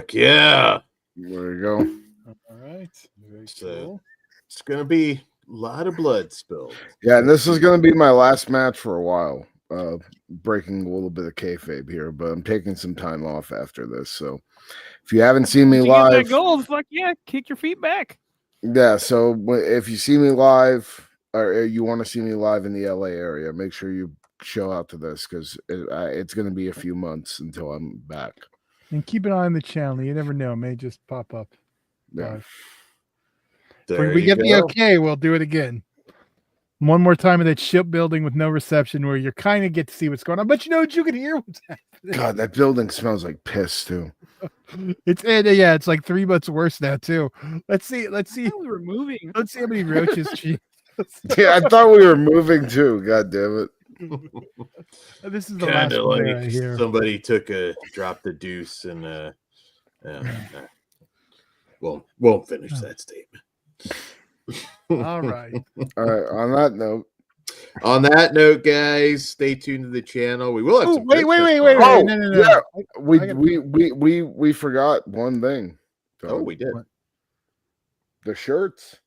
Fuck yeah. There you go. All right. Very So- cool. It's going to be a lot of blood spilled. Yeah, and this is going to be my last match for a while. Breaking a little bit of kayfabe here, but I'm taking some time off after this. So if you haven't seen me Once you get that live, gold, fuck yeah, kick your feet back. yeah. So if you see me live, or you want to see me live in the LA area, make sure you show out to this because it's going to be a few months until I'm back. And keep an eye on the channel. You never know. It may just pop up. Yeah. Live. There If we you get the go. okay, we'll do it again. One more time in that shipbuilding with no reception where you kind of get to see what's going on. But you know what? You can hear what's happening. God, that building smells like piss too. It's like 3 months worse now too. Let's see. We were moving. Let's see how many roaches. Yeah, I thought we were moving too. God damn it. This is the last Kind of one like right here. somebody dropped the deuce and won't finish that statement. All right. All right. On that note, On that note, guys, stay tuned to the channel. We will have Oh, some wait. Christmas Oh, cards. no. yeah. I got- We forgot one thing. Oh, we did. The shirts.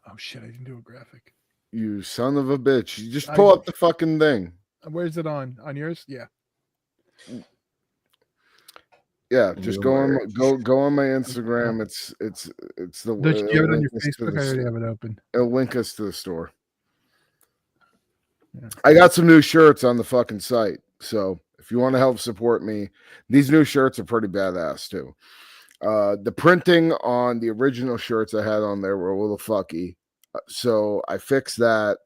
Oh shit! I didn't do a graphic. You son of a bitch. You just I pull did. up the fucking thing. Where's it on? On yours? Yeah. Yeah, just go on my Oh. Instagram. It's the Don't you have it on your link us to Facebook? the I already store. have it open. It'll link us to the store. Yeah. I got some new shirts on the fucking site. So if you want to help support me, these new shirts are pretty badass too. The printing on the original shirts I had on there were a little fucky. So I fixed that.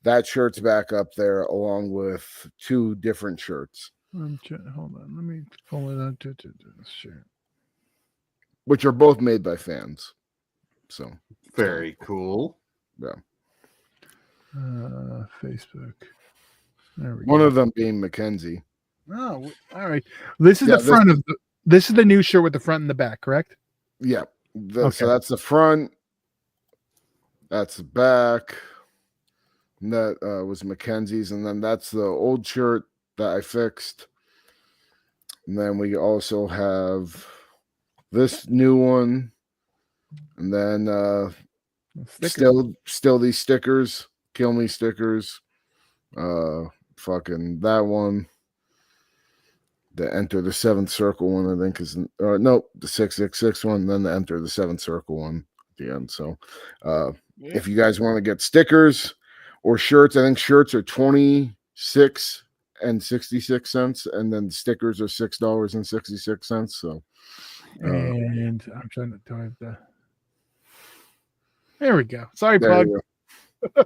That shirt's back up there along with 2 different shirts, Hold on. Let me pull it out to this shirt. which are both made by fans. So Very cool. Facebook. There we one go. of them being Mackenzie. Oh, all right. This is Yeah, the front of the. This is the new shirt with the front and the back, correct? Yeah. Okay. So that's the front. That's the back. And that was Mackenzie's. And then that's the old shirt that I fixed. And then we also have this new one. And then still these stickers. Kill me stickers. Fucking that one. The Enter the 7th Circle one, I think, is no, the 666 one, then the Enter the 7th Circle one at the end. So if you guys want to get stickers or shirts, I think shirts are 26 and 66 cents, and then stickers are $6.66. So and I'm trying to type that. There we go. Sorry, there plug. you go.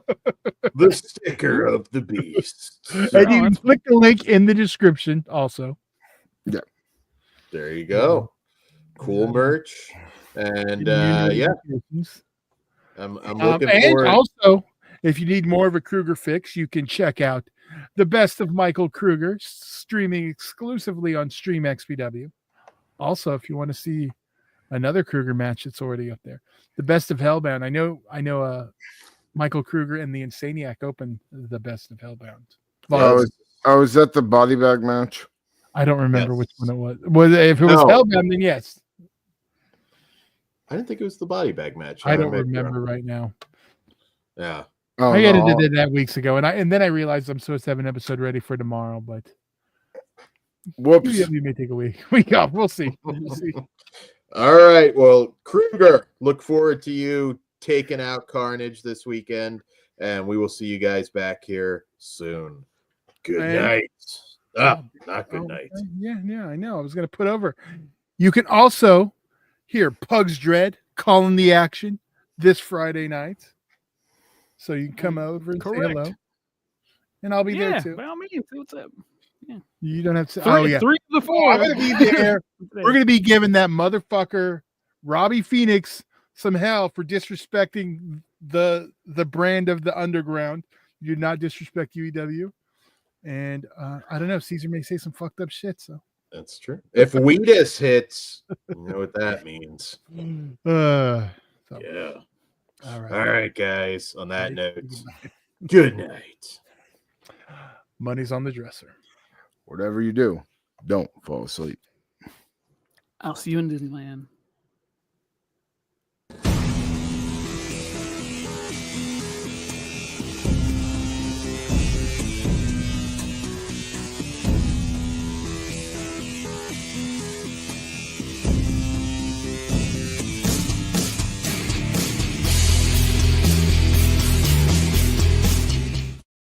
The sticker of the beast. And So, you can click the link in the description also. there you go. Cool merch. And yeah, I'm looking and forward. also, if you need more of a Kruger fix, you can check out the best of Michael Kruger streaming exclusively on Stream XPW. Also, if you want to see another Kruger match, it's already up there. The best of Hellbound. I know. Michael Kruger and the Insaniac opened the best of Hellbound. I was at the body bag match. I don't remember Yes. which one it was. If it was No. Hellbound, then yes. I didn't think it was the body bag match. I don't may be remember wrong. right now. Yeah. Oh, I no. edited that weeks ago, and then I realized I'm supposed to have an episode ready for tomorrow, but Whoops. we may take a week off. We'll see. We'll see. All right. Well, Kruger, look forward to you taking out Carnage this weekend, and we will see you guys back here soon. Good And- night. Not good night. Yeah, I know. I was going to put over. You can also hear Pug's Dread calling the action this Friday night. So you can come over and say hello. Correct. And I'll be there Yeah, too. by all means. What's up? You don't have to. Three, Oh, yeah. 3 of the 4. I'm going to be there. We're going to be giving that motherfucker, Robbie Phoenix, some hell for disrespecting the brand of the underground. You do not disrespect UEW. And I don't know. Caesar may say some fucked up shit. So That's true. If Wheatus hits, you know what that means. so, Yeah. all right. All right, guys. On that note, good night. Money's on the dresser. Whatever you do, don't fall asleep. I'll see you in Disneyland.